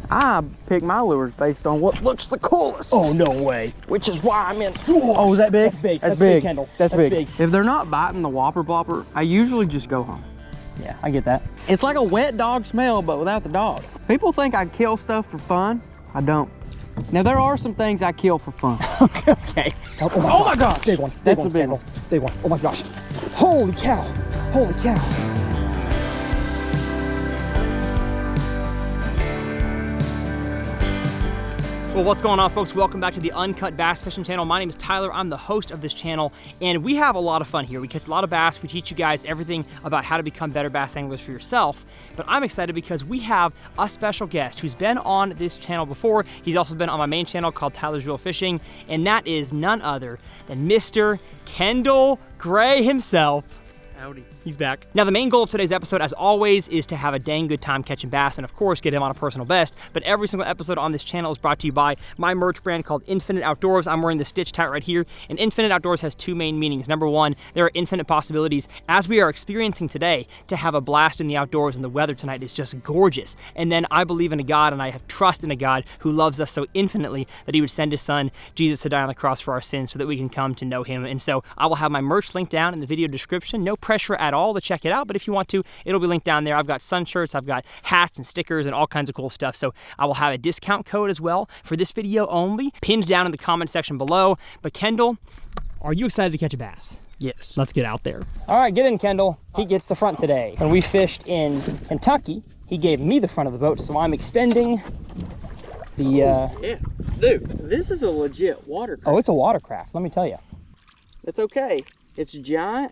I pick my lures based on what looks the coolest. Oh, no way. Which is why I'm in. Oh, is that big? That's big. That's big, Kendall. That's big. If they're not biting the whopper blopper, I usually just go home. Yeah, I get that. It's like a wet dog smell, but without the dog. People think I kill stuff for fun. I don't. Now, there are some things I kill for fun. Okay. Oh my gosh. Big one. That's a big one. Big one. Oh my gosh. Holy cow. Holy cow. Well, what's going on, folks? Welcome back to the Uncut Bass Fishing Channel. My name is Tyler. I'm the host of this channel, and we have a lot of fun here. We catch a lot of bass. We teach you guys everything about how to become better bass anglers for yourself. But I'm excited because we have a special guest who's been on this channel before. He's also been on my main channel called Tyler's Real Fishing, and that is none other than Mr. Kendall Gray himself. Howdy. He's back. Now, the main goal of today's episode, as always, is to have a dang good time catching bass and, of course, get him on a personal best. But every single episode on this channel is brought to you by my merch brand called Infinite Outdoors. I'm wearing the Stitch hat right here. And Infinite Outdoors has two main meanings. Number one, there are infinite possibilities, as we are experiencing today, to have a blast in the outdoors, and the weather tonight is just gorgeous. And then I believe in a God, and I have trust in a God who loves us so infinitely that he would send his son, Jesus, to die on the cross for our sins so that we can come to know him. And so I will have my merch linked down in the video description. No pressure at all to check it out, but if you want to, it'll be linked down there. I've got sun shirts, I've got hats and stickers and all kinds of cool stuff. So I will have a discount code as well for this video only, pinned down in the comment section below. But Kendall, are you excited to catch a bass? Yes. Let's get out there. All right, get in, Kendall. He gets the front today. When we fished in Kentucky, he gave me the front of the boat, so I'm extending the... Yeah, dude, this is a legit watercraft. Oh, it's a watercraft, let me tell you. It's okay. It's giant,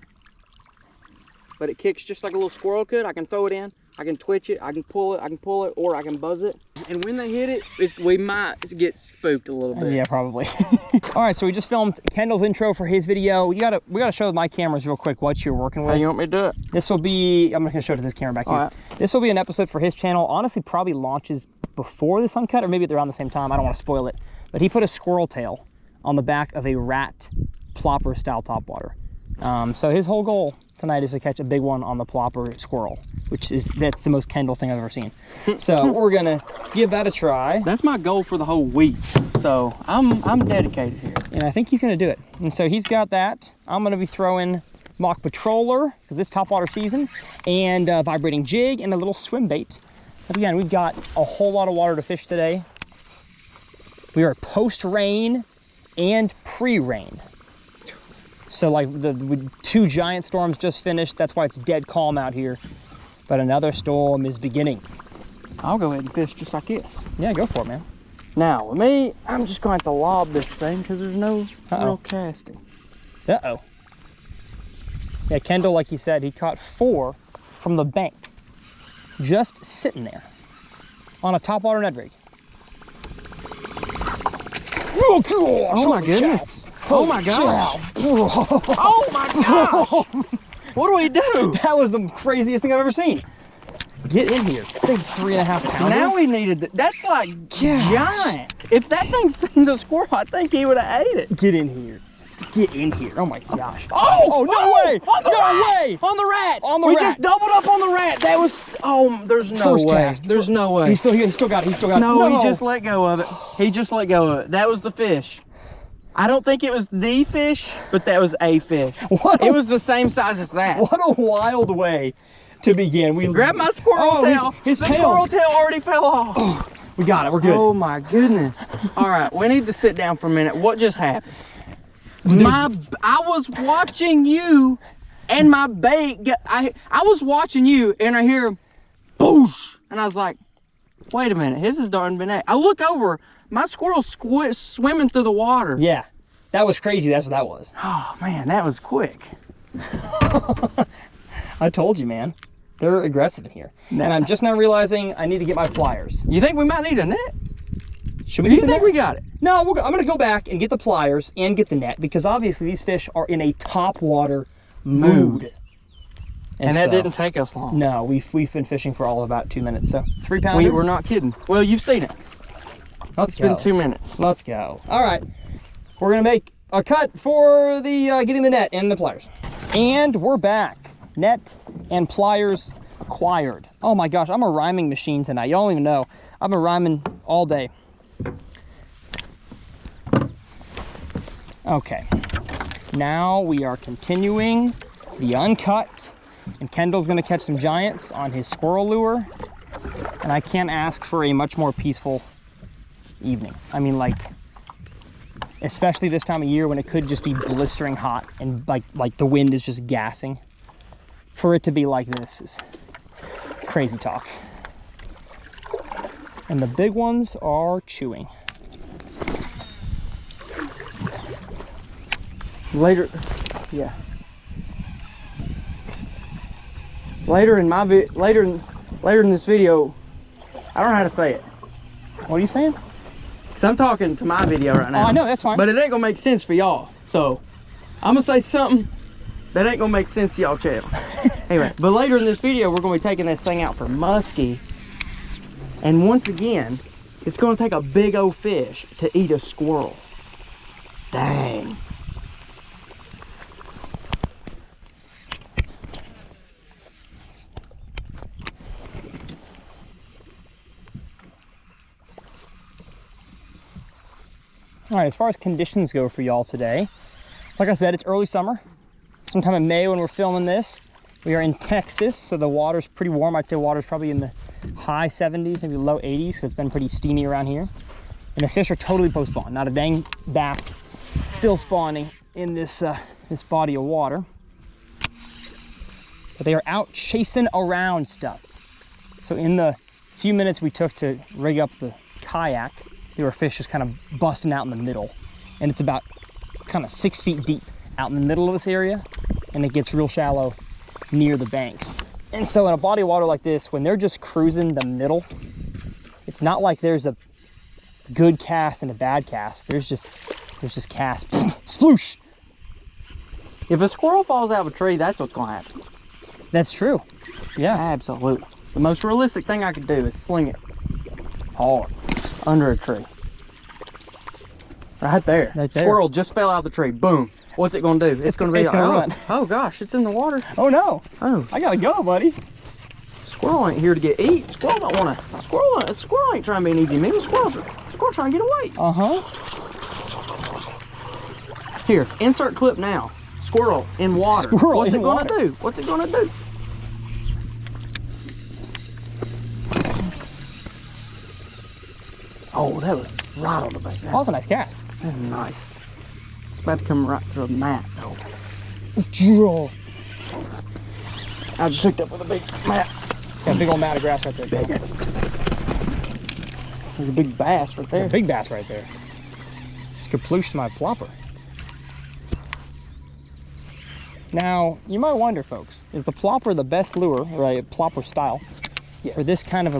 but it kicks just like a little squirrel could. I can throw it in, I can twitch it, I can pull it, or I can buzz it. And when they hit it, we might get spooked a little bit. Yeah, probably. All right, so we just filmed Kendall's intro for his video. We gotta show my cameras real quick what you're working with. How you want me to do it? This will be, I'm just gonna show it to this camera back here. Right. This will be an episode for his channel. Honestly, probably launches before this Uncut, or maybe they're around the same time. I don't want to spoil it. But he put a squirrel tail on the back of a rat plopper style topwater. So his whole goal tonight is to catch a big one on the plopper squirrel, that's the most Kendall thing I've ever seen. So we're gonna give that a try. That's my goal for the whole week. So I'm dedicated here. And I think he's gonna do it. And so he's got that. I'm gonna be throwing mock patroller, because it's topwater season, and vibrating jig and a little swim bait. But again, we've got a whole lot of water to fish today. We are post-rain and pre-rain. So like the two giant storms just finished. That's why it's dead calm out here. But another storm is beginning. I'll go ahead and fish just like this. Yeah, go for it, man. Now, with me, I'm just going to have to lob this thing because there's no real casting. Uh-oh. Yeah, Kendall, like he said, he caught 4 from the bank. Just sitting there on a topwater Ned rig. Oh my goodness. Oh my gosh. Oh my gosh. What do we do? That was the craziest thing I've ever seen. Get in here. Big 3.5 pounder. Now we needed that's like giant. If that thing seen the squirrel, I think he would have ate it. Get in here. Get in here. Oh my gosh. Oh, no way. On the rat. On the rat. On the rat. We rat. just doubled up on the rat. That was, there's no First way. cast. There's no way. He still got it. He still got it. No, he just let go of it. He just let go of it. That was the fish. I don't think it was the fish, but that was a fish. It was the same size as that. What a wild way to begin. We grabbed my squirrel tail. His squirrel tail already fell off. Oh, we got it. We're good. Oh my goodness. All right, we need to sit down for a minute. What just happened? I was watching you and my bait. I was watching you and I hear boosh, and I was like, wait a minute, his has darn been at. I look over, my squirrel's swimming through the water. Yeah, that was crazy. That's what that was. Oh man, that was quick. I told you, man. They're aggressive in here. And I'm just now realizing I need to get my pliers. You think we might need a net? Should we? Do you think we got it? No, I'm going to go back and get the pliers and get the net, because obviously these fish are in a top water mood. And that didn't take us long. No, we've been fishing for all of about 2 minutes. So 3 pounder. We're not kidding. Well, you've seen it. It's been 2 minutes. Let's go. All right, we're gonna make a cut for the getting the net and the pliers. And we're back. Net and pliers acquired. Oh my gosh, I'm a rhyming machine tonight. Y'all don't even know. I've been rhyming all day. Okay, now we are continuing the uncut, and Kendall's gonna catch some giants on his squirrel lure, and I can't ask for a much more peaceful evening. I mean, like, especially this time of year when it could just be blistering hot and like the wind is just gassing. For it to be like this is crazy talk. And the big ones are chewing. Later, yeah. Later in this video, I don't know how to say it. What are you saying? Cause I'm talking to my video right now. Oh, I know, that's fine. But it ain't gonna make sense for y'all. So I'm gonna say something that ain't gonna make sense to y'all channel. Anyway, but later in this video, we're gonna be taking this thing out for muskie. And once again, it's gonna take a big old fish to eat a squirrel. Dang. All right, as far as conditions go for y'all today, like I said, it's early summer. Sometime in May when we're filming this. We are in Texas, so the water's pretty warm. I'd say water's probably in the high 70s, maybe low 80s, so it's been pretty steamy around here. And the fish are totally post-spawn. Not a dang bass still spawning in this, this body of water. But they are out chasing around stuff. So in the few minutes we took to rig up the kayak, there were fish just kind of busting out in the middle. And it's about kind of 6 feet deep out in the middle of this area. And it gets real shallow near the banks. And so in a body of water like this, when they're just cruising the middle, it's not like there's a good cast and a bad cast. There's just cast. Sploosh! If a squirrel falls out of a tree, that's what's gonna happen. That's true. Yeah. Absolutely. The most realistic thing I could do is sling it hard under a tree. Right there. Right there. Squirrel just fell out of the tree. Boom. What's it gonna do? It's gonna be like, run. Oh gosh, it's in the water. Oh no. Oh. I gotta go, buddy. Squirrel ain't here to get eat. Squirrel don't wanna. Squirrel ain't trying to be an easy meal. Squirrel trying to get away. Uh-huh. Here, insert clip now. Squirrel in water. Squirrel What's in it gonna water. do? What's it gonna do? Oh, that was right on the bank. That was a nice cast. That's nice. It's about to come right through a mat though. Draw. I just hooked up with a big mat. Got a big old mat of grass right there. Big. There's a big bass right there. There's a big bass right there. Skaplooshed my plopper. Now, you might wonder, folks, is the plopper the best lure, right? Plopper style, Yes. for this kind of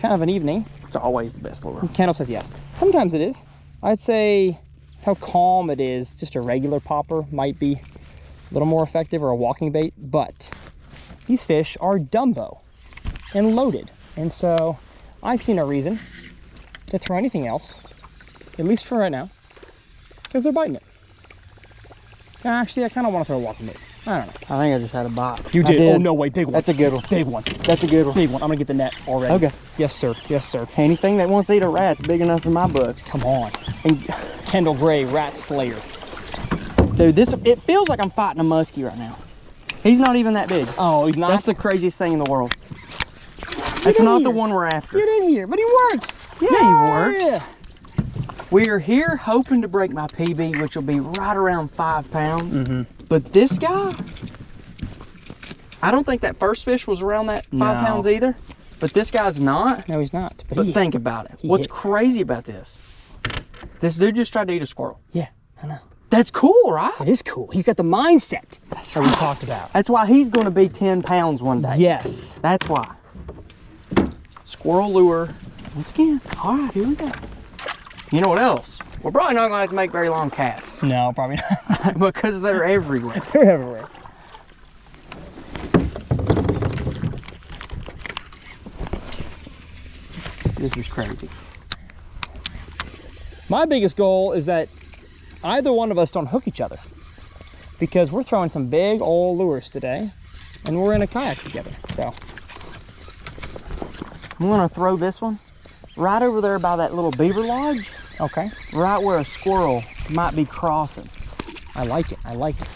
an evening? It's always the best lure. Kendall says yes. Sometimes it is. I'd say how calm it is, just a regular popper might be a little more effective, or a walking bait, but these fish are Dumbo and loaded. And so I've seen a reason to throw anything else, at least for right now, because they're biting it. Actually, I kind of want to throw a walking bait. I don't know. I think I just had a bite. You did? Oh, no way. Big one. That's a good one. Big one. That's a good one. Big one. I'm going to get the net already. Okay. Yes, sir. Yes, sir. Anything that wants to eat a rat's big enough for my books. Come on. And Kendall Gray, Rat Slayer. dude, it feels like I'm fighting a muskie right now. He's not even that big. Oh, he's not? That's the craziest thing in the world. That's not the one we're after. Get in here. But he works. Yeah, he works. We're here hoping to break my PB, which will be right around 5 pounds. Mm-hmm. But this guy, I don't think that first fish was around that 5 pounds either. But this guy's not. No, he's not. But think about it. What's crazy about this? This dude just tried to eat a squirrel. Yeah, I know. That's cool, right? It is cool. He's got the mindset that we talked about. That's why he's going to be 10 pounds one day. Yes. That's why. Squirrel lure. Once again. All right, here we go. You know what else? We're probably not going to have to make very long casts. No, probably not. Because they're everywhere. They're everywhere. This is crazy. My biggest goal is that either one of us don't hook each other, because we're throwing some big old lures today and we're in a kayak together. So I'm going to throw this one right over there by that little beaver lodge, Okay. right where a squirrel might be crossing. I like it. I like it.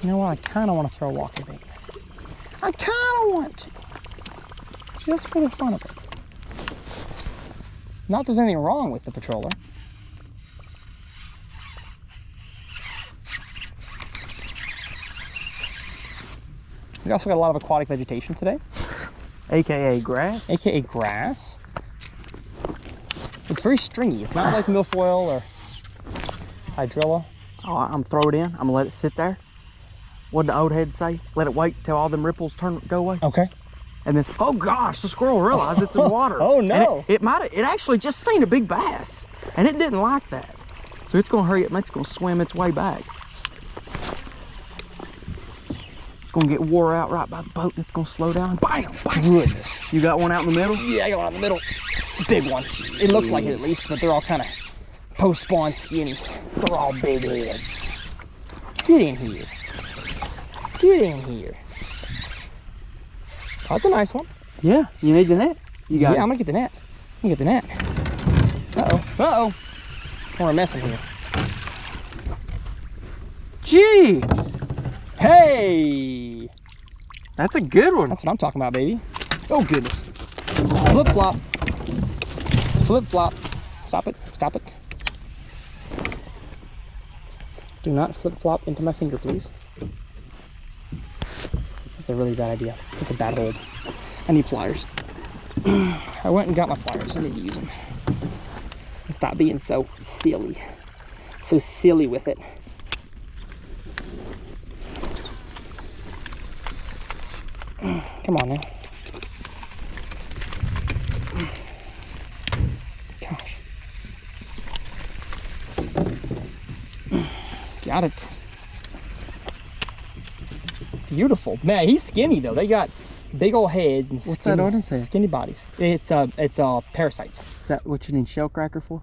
You know what? I kind of want to throw a walking bait. I kind of want to. Just for the fun of it. Not that there's anything wrong with the patroller. We also got a lot of aquatic vegetation today. AKA grass. AKA grass. It's very stringy. It's not like milfoil or hydrilla. Oh, I'm throw it in. I'm gonna let it sit there. What did the old head say? Let it wait till all them ripples go away. Okay. And then, oh gosh, the squirrel realized it's in water. Oh no! And it actually just seen a big bass, and it didn't like that. So it's gonna hurry up. It's gonna swim its way back. It's gonna get wore out right by the boat, and it's gonna slow down. Bam! Bam! Goodness. You got one out in the middle? Yeah, I got one in the middle. Big one. It looks like it at least, but they're all kind of post-spawn skinny. They're all big heads. Get in here. Get in here. Oh, that's a nice one. Yeah. You need the net? You got it. I'm gonna get the net. I'm gonna get the net. Uh-oh. Uh-oh. We're messing here. Jeez. Hey! That's a good one. That's what I'm talking about, baby. Oh, goodness. Flip-flop. Flip-flop. Stop it. Stop it. Do not flip-flop into my finger, please. That's a really bad idea. It's a bad hold. I need pliers. I went and got my pliers. I need to use them. And stop being so silly. So silly with it. Come on now. Gosh. Got it. Beautiful. Man, he's skinny though. They got big old heads and What's that on his head? Skinny bodies. It's parasites. Is that what you need shell cracker for?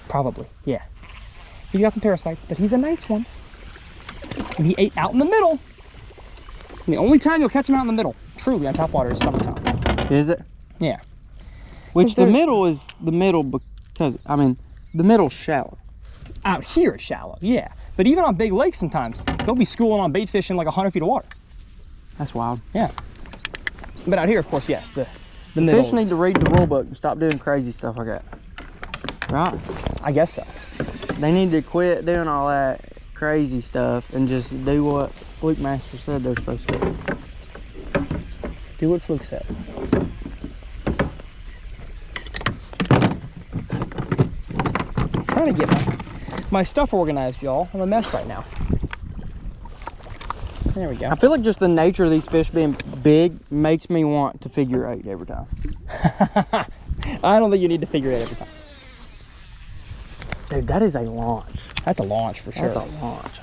Probably, yeah. He's got some parasites, but he's a nice one. And he ate out in the middle. And the only time you'll catch him out in the middle, truly, on topwater is summertime. Is it? Yeah. Which the middle is the middle because, I mean, the middle's shallow. Out here it's shallow, yeah. But even on big lakes sometimes, they'll be schooling on bait fishing like 100 feet of water. That's wild. Yeah. But out here, of course, yes, the middle. Fish need to read the rule book and stop doing crazy stuff like that. Right? I guess so. They need to quit doing all that crazy stuff and just do what Fluke Master said they're supposed to do. Do what Fluke says. I'm trying to get my stuff organized, y'all. I'm a mess right now. There we go. I feel like just the nature of these fish being big makes me want to figure eight every time. I don't think you need to figure it every time. Dude, that is a launch. That's a launch for sure. That's a launch.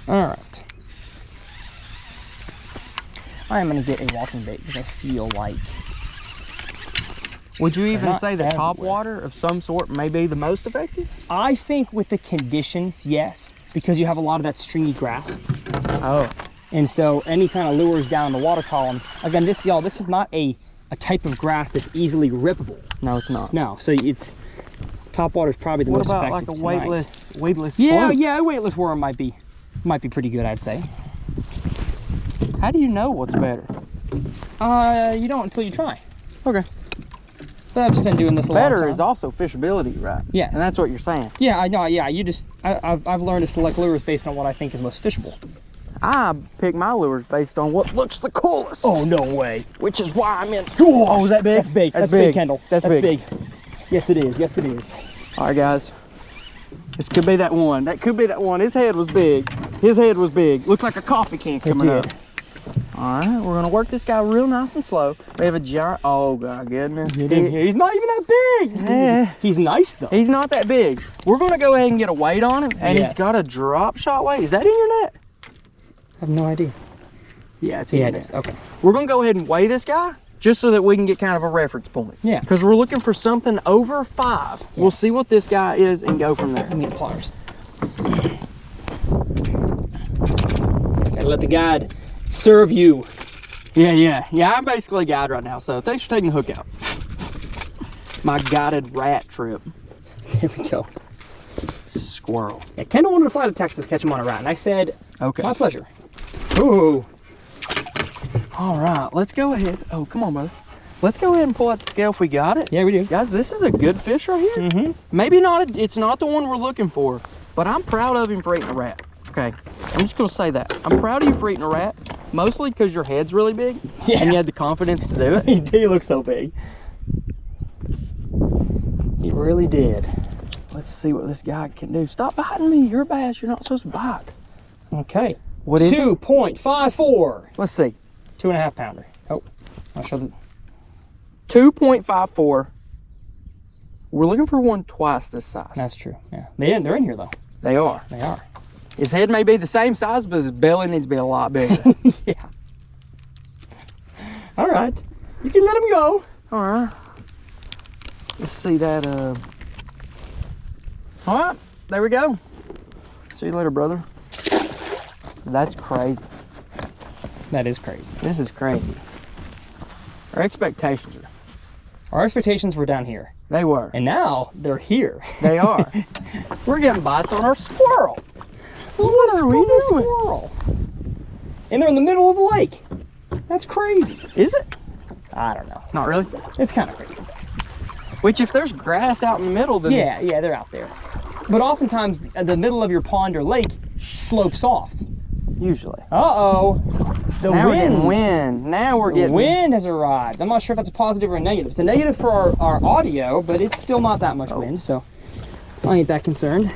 All right. I am going to get a walking bait because I feel like... Would you even say the top everywhere. water of some sort may be the most effective? I think with the conditions, yes, because you have a lot of that stringy grass. Oh. And so any kind of lures down the water column, again, this is not a type of grass that's easily rippable. No, it's not. No, so it's, top water is probably the What most about effective like a tonight. weedless Yeah, fluke? yeah, a weightless worm might be pretty good, I'd say. How do you know what's better? You don't until you try. Okay. But I've just been doing this a long time. Better is also fishability, right? Yes. And that's what you're saying. Yeah, I know. Yeah, I've learned to select lures based on what I think is most fishable. I pick my lures based on what looks the coolest. Oh, no way. Which is why I'm in. Oh, is that big? That's big. That's That's big, big. Kendall. That's big. Yes, it is. Yes, it is. All right, guys. This could be that one. That could be that one. His head was big. His head was big. Looked like a coffee can coming up. All right, we're gonna work this guy real nice and slow. We have a giant. Oh my goodness. He's not even that big. Yeah. He's nice though. He's not that big. We're gonna go ahead and get a weight on him, and Yes. he's got a drop shot weight. Is that in your net? I have no idea. Yeah, it's in your Yeah, it net. is. Okay. We're gonna go ahead and weigh this guy, just so that we can get kind of a reference point. Yeah. Because we're looking for something over 5. Yes. We'll see what this guy is and go from there. Give me the pliers. Gotta let the guide serve you. Yeah, I'm basically a guide right now, so thanks for taking the hook out. My guided rat trip. Here we go. Squirrel. Yeah, Kendall wanted to fly to Texas, catch him on a rat, and I said, okay. My pleasure. Ooh. All right, let's go ahead. Oh, come on, brother. Let's go ahead and pull out the scale if we got it. Yeah, we do. Guys, this is a good fish right here. Maybe not, it's not the one we're looking for, but I'm proud of him for eating a rat. Okay, I'm just gonna say that. I'm proud of you for eating a rat, mostly because your head's really big, and you had the confidence to do it. He did look so big. He really did. Let's see what this guy can do. Stop biting me, you're a bass, you're not supposed to bite. Okay. What is it? 2.54. Let's see. 2.5 pounder. Oh, I'll show the 2.54. We're looking for one twice this size. That's true. Yeah. They're in here though. They are. They are. His head may be the same size, but his belly needs to be a lot bigger. Yeah. All right. You can let him go. All right. Let's see that. All right. There we go. See you later, brother. That's crazy. That is crazy. This is crazy. Our expectations Our expectations were down here. They were. And now they're here. They are. We're getting bites on our squirrel. What are we doing? Squirrel. And they're in the middle of the lake. That's crazy. Is it? I don't know. Not really. It's kind of crazy. Which, if there's grass out in the middle, then yeah, they're out there. But oftentimes, the middle of your pond or lake slopes off. Usually. Uh-oh. The now wind. We're getting wind. Now we're getting wind has arrived. I'm not sure if that's a positive or a negative. It's a negative for our audio, but it's still not that much wind, so I ain't that concerned.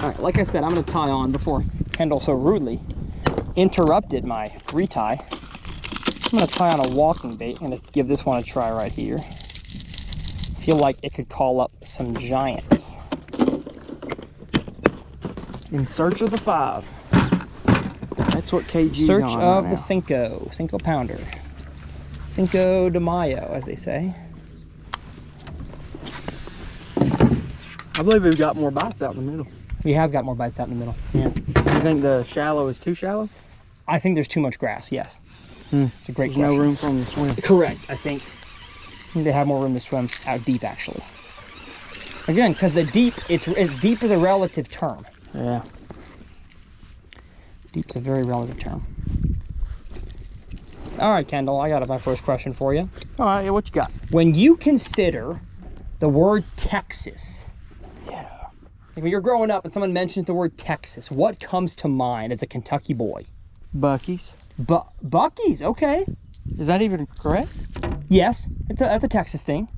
All right, like I said, I'm gonna tie on before Kendall so rudely interrupted my retie. I'm gonna tie on a walking bait. I'm gonna give this one a try right here. Feel like it could call up some giants. In search of the 5. That's what KG's Search on of right the now. Cinco pounder. Cinco de Mayo, as they say. I believe we've got more bites out in the middle. We have got more bites out in the middle. Yeah. You think the shallow is too shallow? I think there's too much grass, yes. It's a great question. No room for them to swim. Correct. I think they have more room to swim out deep, actually. Again, because the deep, deep is a relative term. Yeah. Deep's a very relative term. All right, Kendall, I got my first question for you. All right, what you got? When you consider the word Texas, yeah, like when you're growing up and someone mentions the word Texas, what comes to mind as a Kentucky boy? Buc-ee's. Buc-ee's, okay. Is that even correct? Yes, that's a Texas thing.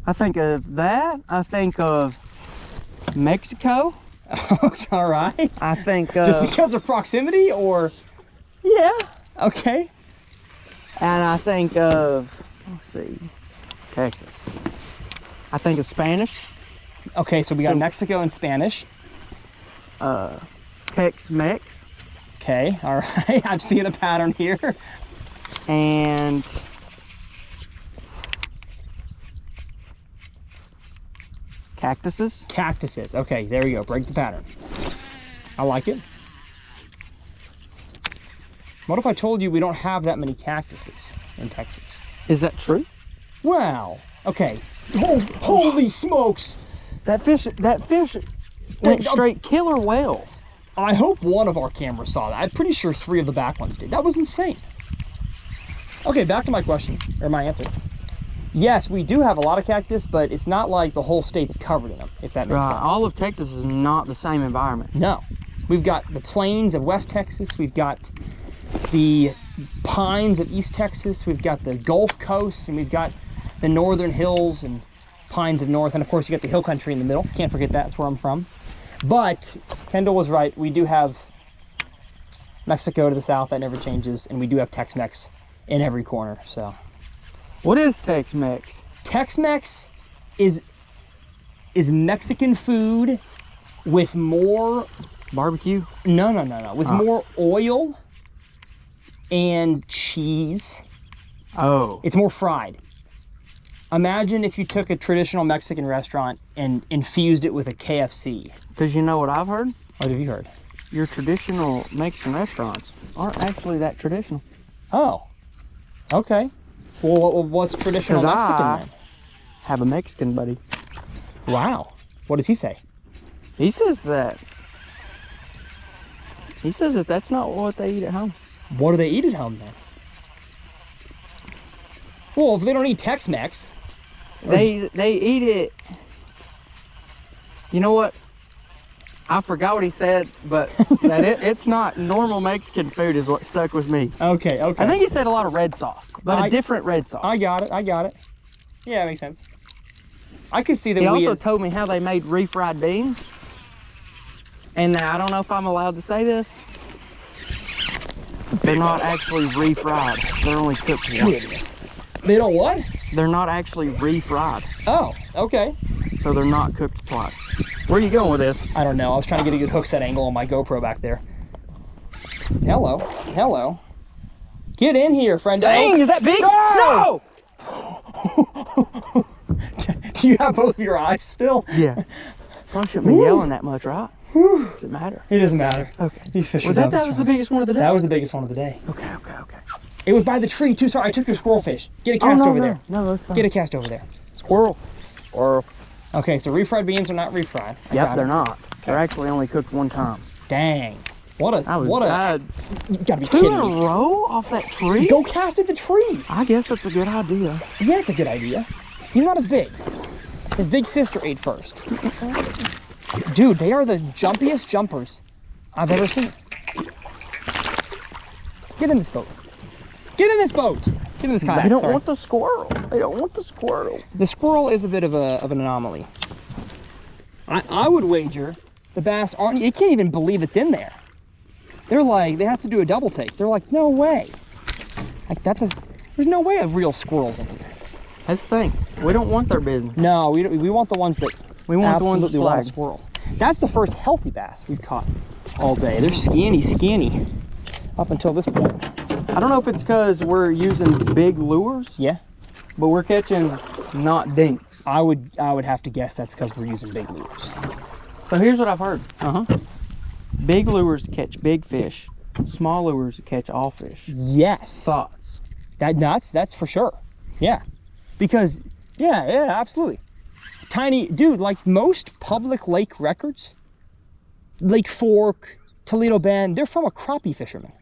I think of that. I think of Mexico. All right. I think of... Just because of proximity, or? Yeah. Okay. And I think of, let's see, Texas. I think of Spanish. Okay, so we got Mexico and Spanish. Tex-Mex. Okay, all right. I'm seeing a pattern here. And cactuses. Cactuses. Okay, there we go. Break the pattern. I like it. What if I told you we don't have that many cactuses in Texas? Is that true? Wow. Okay. Oh, holy smokes! That fish went straight killer whale. I hope one of our cameras saw that. I'm pretty sure 3 of the back ones did. That was insane. Okay, back to my question, or my answer. Yes, we do have a lot of cactus, but it's not like the whole state's covered in them, if that makes sense. All of Texas is not the same environment. No. We've got the plains of West Texas. We've got the pines of East Texas. We've got the Gulf Coast, and we've got the northern hills and pines of North. And of course, you got the hill country in the middle. Can't forget that. That's where I'm from. But Kendall was right. We do have Mexico to the south. That never changes. And we do have Tex-Mex in every corner. So, what is Tex-Mex? Tex-Mex is Mexican food with more barbecue. No. With more oil and cheese Oh. It's more fried. Imagine if you took a traditional Mexican restaurant and infused it with a KFC. Because you know what I've heard? What have you heard? Your traditional Mexican restaurants aren't actually that traditional. Oh, okay. Well, what's traditional Mexican then? Have a Mexican buddy. Wow. What does he say? He says that that's not what they eat at home. What do they eat at home then? Well, if they don't eat Tex-Mex, they eat it. You know what? I forgot what he said, but that it's not normal Mexican food is what stuck with me. Okay. I think he said a lot of red sauce, but a different red sauce. I got it. Yeah, that makes sense. I could see that. He also told me how they made refried beans, and I don't know if I'm allowed to say this. They're not actually refried. They're only cooked once. They don't what? They're not actually refried. Oh, okay. So they're not cooked twice. Where are you going with this? I don't know. I was trying to get a good hook set angle on my GoPro back there. Hello. Get in here, friend. Dang, is that big? No! Do you have both of your eyes still? Yeah. So I shouldn't be yelling that much, right? Does it matter? It doesn't matter. Okay. These fish was that was the biggest one of the day? That was the biggest one of the day. Okay. It was by the tree too. Sorry, I took your squirrel fish. Get a cast over there. No, that's fine. Get a cast over there. Squirrel. Okay, so refried beans are not refried. Yep, they're not. They're actually only cooked one time. Dang. What a you gotta be two kidding in a me. row off that tree? Go cast at the tree. I guess that's a good idea. Yeah, it's a good idea. He's not as big. His big sister ate first. Dude, they are the jumpiest jumpers I've ever seen. Get in this boat. Get in this boat. Get in this kayak. They don't want the squirrel. They don't want the squirrel. The squirrel is a bit of an anomaly. I would wager the bass aren't. You can't even believe it's in there. They're like, they have to do a double take. They're like, no way. Like there's no way a real squirrel's in here. That's the thing. We don't want their business. No, we want the ones that absolutely want a squirrel. That's the first healthy bass we've caught all day. They're skinny up until this point. I don't know if it's because we're using big lures. Yeah. But we're catching not dinks. I would have to guess that's because we're using big lures. So here's what I've heard. Big lures catch big fish. Small lures catch all fish. Yes. Thoughts? That's for sure. Yeah. Because yeah, absolutely. Tiny dude, like most public lake records, Lake Fork, Toledo Bend, they're from a crappie fisherman.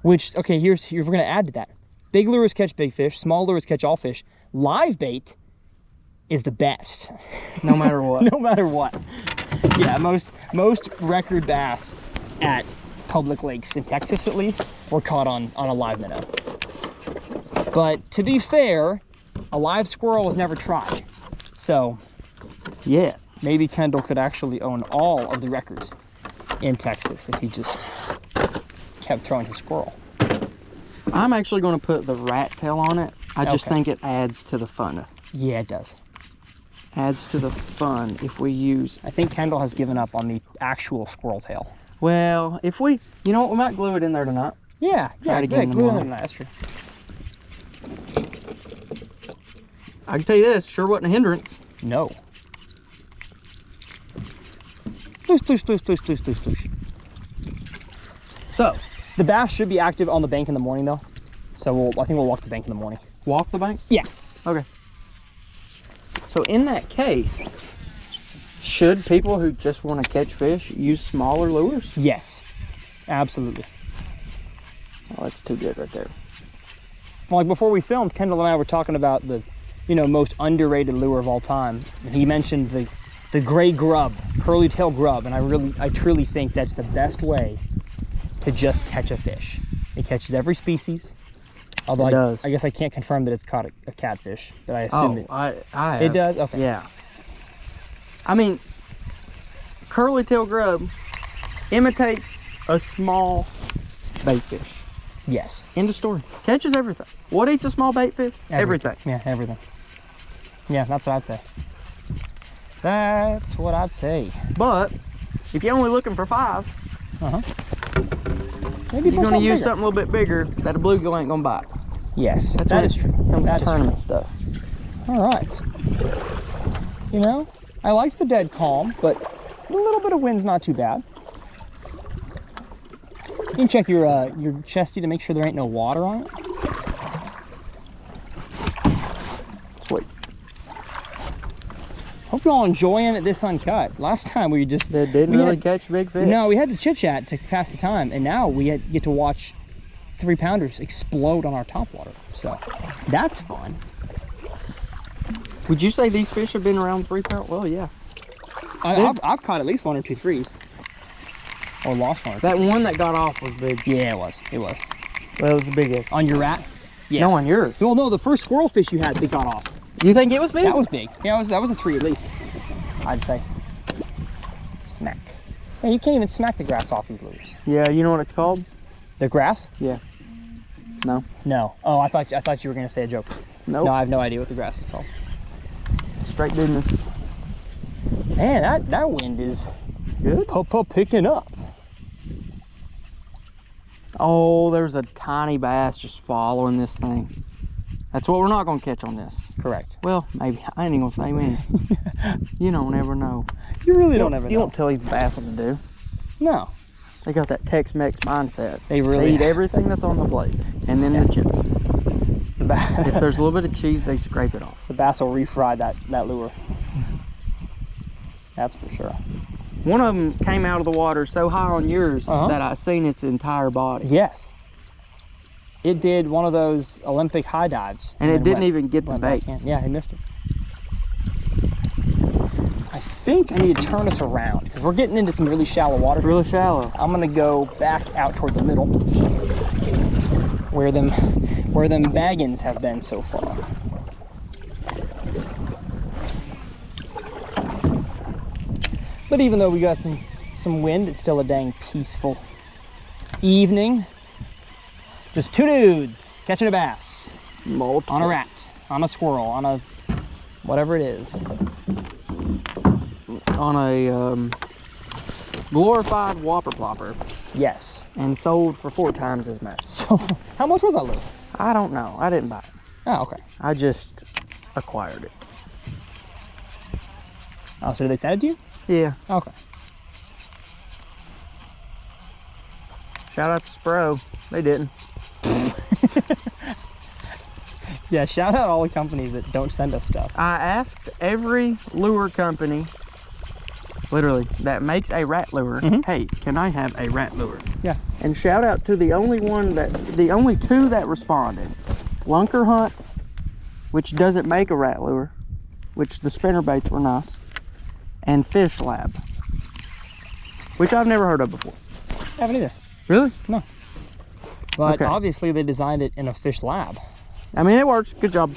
Which, okay, we're gonna add to that. Big lures catch big fish, small lures catch all fish. Live bait is the best. No matter what. No matter what. Yeah, most record bass at public lakes in Texas at least were caught on a live minnow. But to be fair, a live squirrel was never tried. So yeah, maybe Kendall could actually own all of the records in Texas if he just kept throwing his squirrel. I'm actually going to put the rat tail on it. I just think it adds to the fun. Yeah, it does. Adds to the fun if we use... I think Kendall has given up on the actual squirrel tail. Well, if we... You know what? We might glue it in there tonight. Yeah, Try it again in the glue it morning. in there. That's true. I can tell you this, sure wasn't a hindrance. No. Sploosh. So, the bass should be active on the bank in the morning though. So I think we'll walk the bank in the morning. walk the bank? Yeah. Okay. So in that case, should people who just want to catch fish use smaller lures? Yes, absolutely. Oh, that's too good right there. Well, like before we filmed, Kendall and I were talking about the, most underrated lure of all time. And he mentioned the gray grub, curly tail grub, and I truly think that's the best way to just catch a fish. It catches every species. Although it does. I guess I can't confirm that it's caught a catfish, but I assume it. I have. It does? Okay. Yeah. I mean, curly tail grub imitates a small bait fish. Yes. End of story. Catches everything. What eats a small bait fish? Everything. Yeah, everything. Yeah, that's what I'd say. That's what I'd say. But if you're only looking for 5, Maybe you're gonna use bigger. something a little bit bigger that a bluegill ain't gonna bite. Yes, That's that when is it true. comes That to is tournament true. stuff. All right. You know, I liked the dead calm, but a little bit of wind's not too bad. You can check your chesty to make sure there ain't no water on it. Sweet. Hope y'all enjoying this Uncut. Last time we just Didn't really catch big fish. No, we had to chit chat to pass the time, and now we get to watch 3-pounders explode on our topwater. So that's fun. Would you say these fish have been around 3 pound? Well, yeah. I've caught at least 1 or 2 threes, or lost 1 or 2. That one that got off was big. Yeah, it was. It was. Well, it was the biggest. On your rat? Yeah. No, on yours. Well, no, the first squirrel fish you had that got off. You think it was big? That was big. Yeah, that was a 3 at least, I'd say. Smack. Yeah, you can't even smack the grass off these lures. Yeah, you know what it's called? The grass? Yeah. No. No. Oh, I thought you were gonna say a joke. Nope. No, I have no idea what the grass is called. Straight business. Man, that wind is Good. picking up. Oh, there's a tiny bass just following this thing. That's what we're not gonna catch on this. Correct. Well, maybe. I ain't even gonna say when. You don't ever know. You really don't ever You know. won't tell these bass what to do. No. They got that Tex-Mex mindset. They really eat everything that's on the plate, and then the chips. If The there's a little bit of cheese, they scrape it off. bass will refry that lure. That's for sure. One of them came out of the water so high on yours that I seen its entire body. Yes. It did one of those Olympic high dives. And it then didn't even get the went bait. back in. Yeah, he missed it. I think I need to turn us around because we're getting into some really shallow water. Really shallow. I'm gonna go back out toward the middle where them baggins have been so far. But even though we got some wind, it's still a dang peaceful evening. Just 2 dudes catching a bass Multiple. on a rat, on a squirrel, on a whatever it is. On a glorified whopper plopper Yes. and sold for 4 times as much. So how much was that lure? I don't know. I didn't buy it. Oh, okay. I just acquired it. Oh, so did they send it to you? Yeah. Okay. Shout out to Spro. They didn't. Yeah, shout out all the companies that don't send us stuff. I asked every lure company, literally, that makes a rat lure, hey, can I have a rat lure? Yeah. And shout out to the only 2 that responded. Lunker Hunt, which doesn't make a rat lure, which the spinner baits were nice, and Fish Lab, which I've never heard of before. I haven't either. Really? No. But Okay. obviously they designed it in a fish lab. I mean, it works. Good job.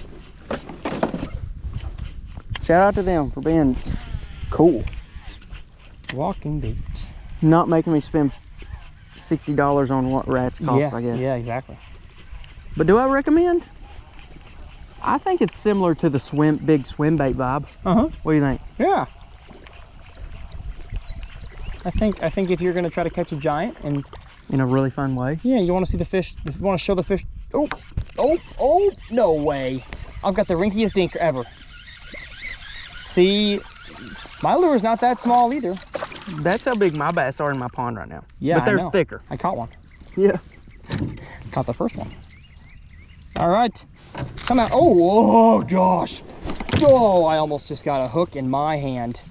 Shout out to them for being cool. Walking bait. Not making me spend $60 on what rats cost, Yeah, I guess. yeah, exactly. But do I recommend? I think it's similar to the big swim bait vibe. Uh-huh. What do you think? Yeah. I think if you're gonna try to catch a giant and In a really fun way. yeah, you want to see the fish, you want to show the fish. Oh, no way. I've got the rinkiest dink ever. See, my lure's not that small either. That's how big my bass are in my pond right now. Yeah, but they're I know. thicker. I caught one. Yeah. Caught the first one. All right, come out. Oh gosh. Oh, I almost just got a hook in my hand.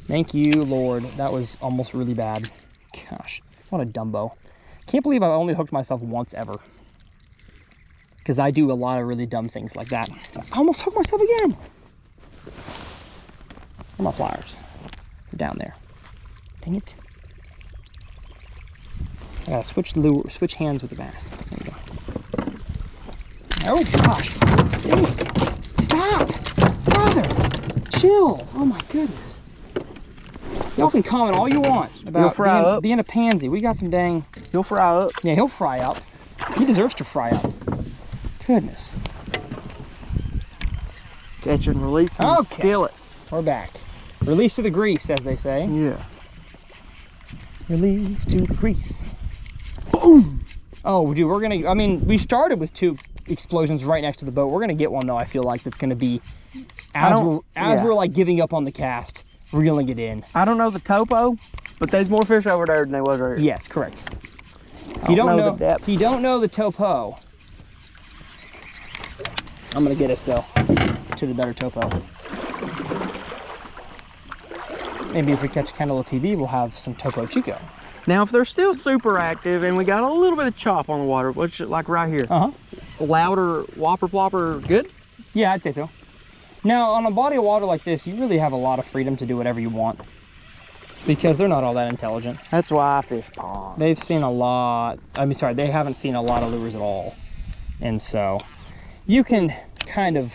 Thank you, Lord. That was almost really bad. Gosh, what a dumbo. Can't believe I've only hooked myself once ever. Because I do a lot of really dumb things like that. I almost hooked myself again. Where are my pliers? They're down there. Dang it. I gotta switch hands with the bass. There we go. Oh gosh. Dang it. Stop. Brother. Chill. Oh my goodness. Y'all can comment all you want about being a pansy. We got some dang... He'll fry up. Yeah, he'll fry up. He deserves to fry up. Goodness. Catch and release and Okay. skillet. We're back. Release to the grease, as they say. Yeah. Release to the grease. Boom! Oh, dude, we're gonna, I mean, we started with 2 explosions right next to the boat. We're gonna get one though, I feel like, that's gonna be, as we're like giving up on the cast, reeling it in. I don't know the topo, but there's more fish over there than there was right here. Yes, correct. If you don't know the topo, I'm gonna get us though to the better topo. Maybe if we catch Kendall a PB, we'll have some Topo Chico. Now, if they're still super active and we got a little bit of chop on the water, which like right here, louder whopper plopper, good? Yeah, I'd say so. Now, on a body of water like this, you really have a lot of freedom to do whatever you want because they're not all that intelligent. That's why I fish ponds. They've seen a lot, they haven't seen a lot of lures at all. And so you can kind of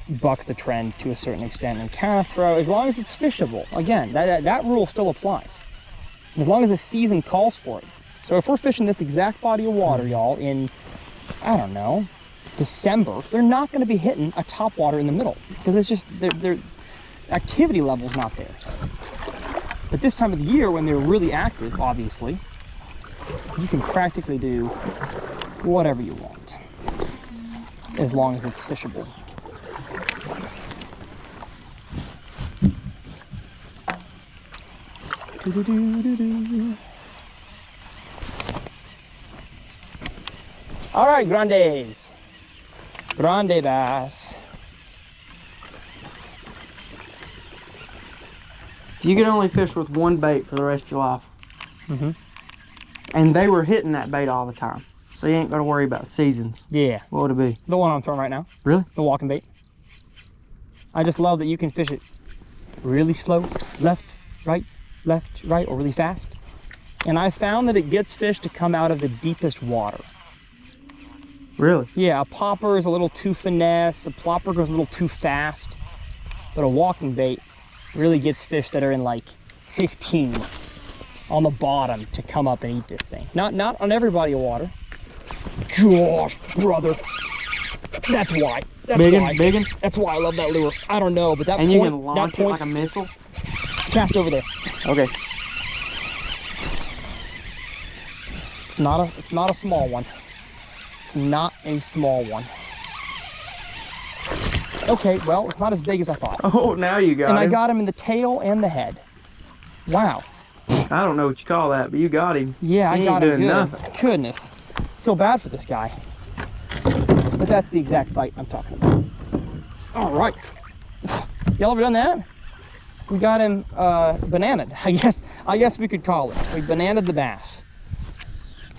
buck the trend to a certain extent and kind of throw, as long as it's fishable. Again, that rule still applies. As long as the season calls for it. So if we're fishing this exact body of water, y'all, in, I don't know, December, they're not going to be hitting a top water in the middle because it's just, their activity level's not there. But this time of the year, when they're really active, obviously, you can practically do whatever you want, as long as it's fishable. All right, grandes. Grande bass. If you could only fish with one bait for the rest of your life, and they were hitting that bait all the time, so you ain't got to worry about seasons. Yeah. What would it be? The one I'm throwing right now. Really? The walking bait. I just love that you can fish it really slow, left, right, or really fast. And I found that it gets fish to come out of the deepest water. Really? Yeah, a popper is a little too finesse, a plopper goes a little too fast, but a walking bait really gets fish that are in like 15 on the bottom to come up and eat this thing. Not on every body of water. Gosh, brother. That's why. Biggin? That's why I love that lure. I don't know, but that and you can launch it like a missile? Cast over there. Okay. It's not a small one. It's not a small one. Okay, well, it's not as big as I thought. Oh, now you got him. And I got him in the tail and the head. Wow. I don't know what you call that, but you got him. Yeah, I got him good. Nothing. Goodness. Feel bad for this guy. But that's the exact bite I'm talking about. All right. Y'all ever done that? We got him bananaed, I guess we could call it. We bananaed the bass.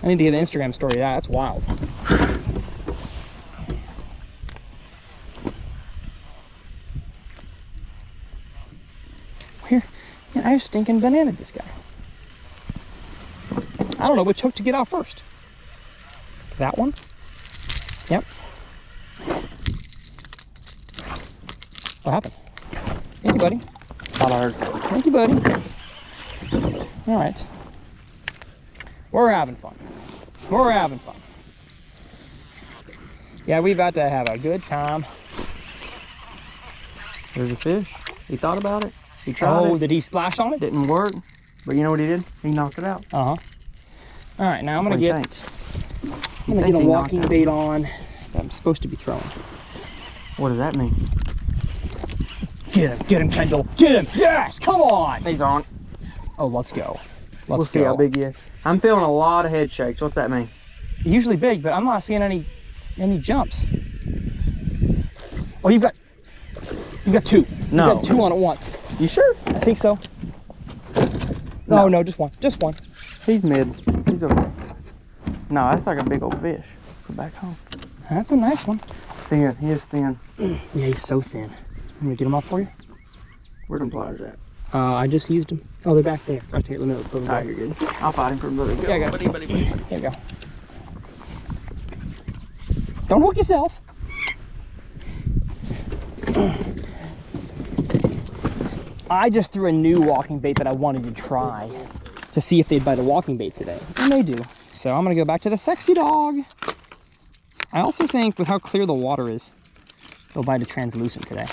I need to get an Instagram story of that. That's wild. Here, man, I stinking bananaed this guy. I don't know which hook to get out first. That one? Yep. What happened? Thank you, buddy. Thank you, buddy. All right. We're having fun. We're having fun. Yeah, we about to have a good time. There's a fish. He thought about it. He tried it. Oh, did he splash on it? Didn't work. But you know what he did? He knocked it out. Uh-huh. All right, now I'm gonna get a walking bait on that I'm supposed to be throwing. What does that mean? Get him, Kendall. Get him. Yes, come on. He's on. Oh, let's go. We'll see how big he is. I'm feeling a lot of head shakes. What's that mean? Usually big, but I'm not seeing any jumps. Oh, you've got two. No. You've got two on at once. You sure? I think so. No, just one. Just one. He's mid. He's okay. No, that's like a big old fish. Go back home. That's a nice one. Thin. He is thin. Yeah, he's so thin. Let me get him off for you. Where them pliers at? I just used them. Oh, they're back there. Right here. Let me put them Alright, you're good. I'll fight him for a little bit. Yeah, I got it. Here you go. Don't hook yourself. I just threw a new walking bait that I wanted to try to see if they'd bite a walking bait today. And they do. So I'm going to go back to the sexy dog. I also think with how clear the water is, they'll bite a translucent today.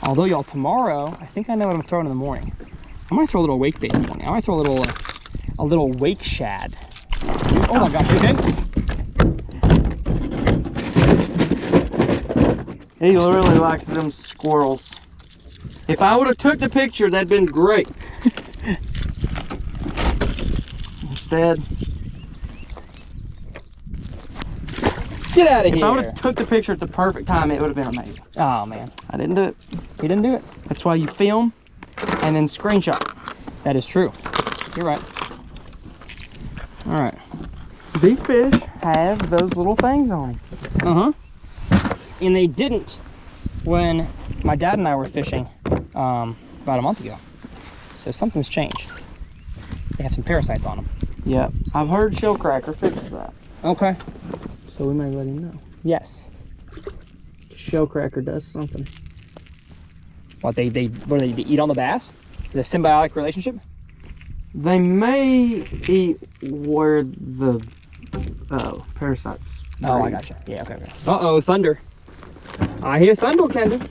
Although, y'all, tomorrow, I think I know what I'm throwing in the morning. I'm going to throw a little wake bait in the morning. I might throw a a little wake shad. Oh my gosh, you okay? He really likes them squirrels. If I would have took the picture, that'd been great. Instead, get out of if I would here. have took the picture at the perfect time, it would have been amazing. Oh man, I didn't do it. you didn't do it. That's why you film and then screenshot. That is true. You're right. All right. These fish have those little things on them. And they didn't when my dad and I were fishing about a month ago. So something's changed. They have some parasites on them. Yeah, I've heard Shellcracker fixes that. Okay. So we may let him know. Yes. Shellcracker does something. What they eat on the bass? Is it a symbiotic relationship? They may eat where the parasites breed. Oh, I gotcha. Yeah, okay. Uh-oh, thunder. I hear thunder, Kendall.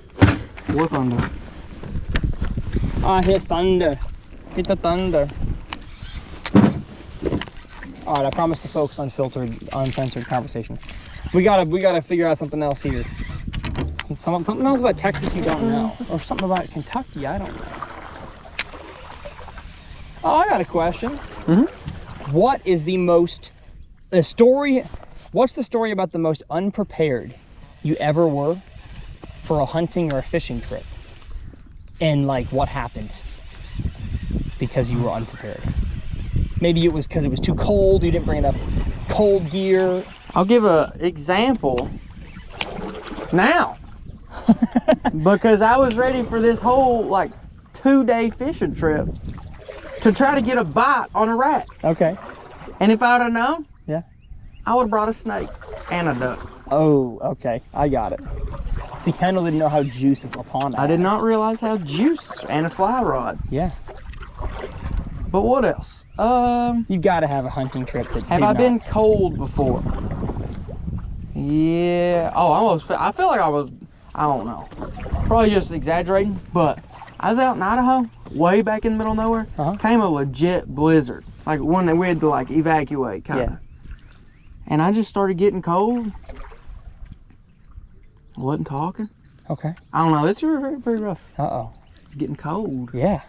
What thunder? I hear thunder. Hit the thunder. All right, I promise the folks unfiltered, uncensored conversation. We gotta figure out something else here. Something else about Texas you don't know, or something about Kentucky I don't know. Oh, I got a question. What is what's the story about the most unprepared you ever were for a hunting or a fishing trip? And like what happened because you were unprepared? Maybe it was because it was too cold, you didn't bring enough cold gear. I'll give an example now. Because I was ready for this whole like 2-day fishing trip to try to get a bite on a rat. Okay. And if I would have known, Yeah. I would have brought a snake and a duck. Oh, okay. I got it. See, Kendall didn't know how juicy a pond I did not realize how juice and a fly rod. Yeah. But what else? You got to have a hunting trip that Have I been cold before? Yeah. Oh, I feel like I was, I don't know. Probably just exaggerating, but I was out in Idaho, way back in the middle of nowhere. Came a legit blizzard. Like one that we had to like evacuate kind of. Yeah. And I just started getting cold. I wasn't talking. Okay. I don't know, it's very, very rough. Uh-oh. It's getting cold. Yeah.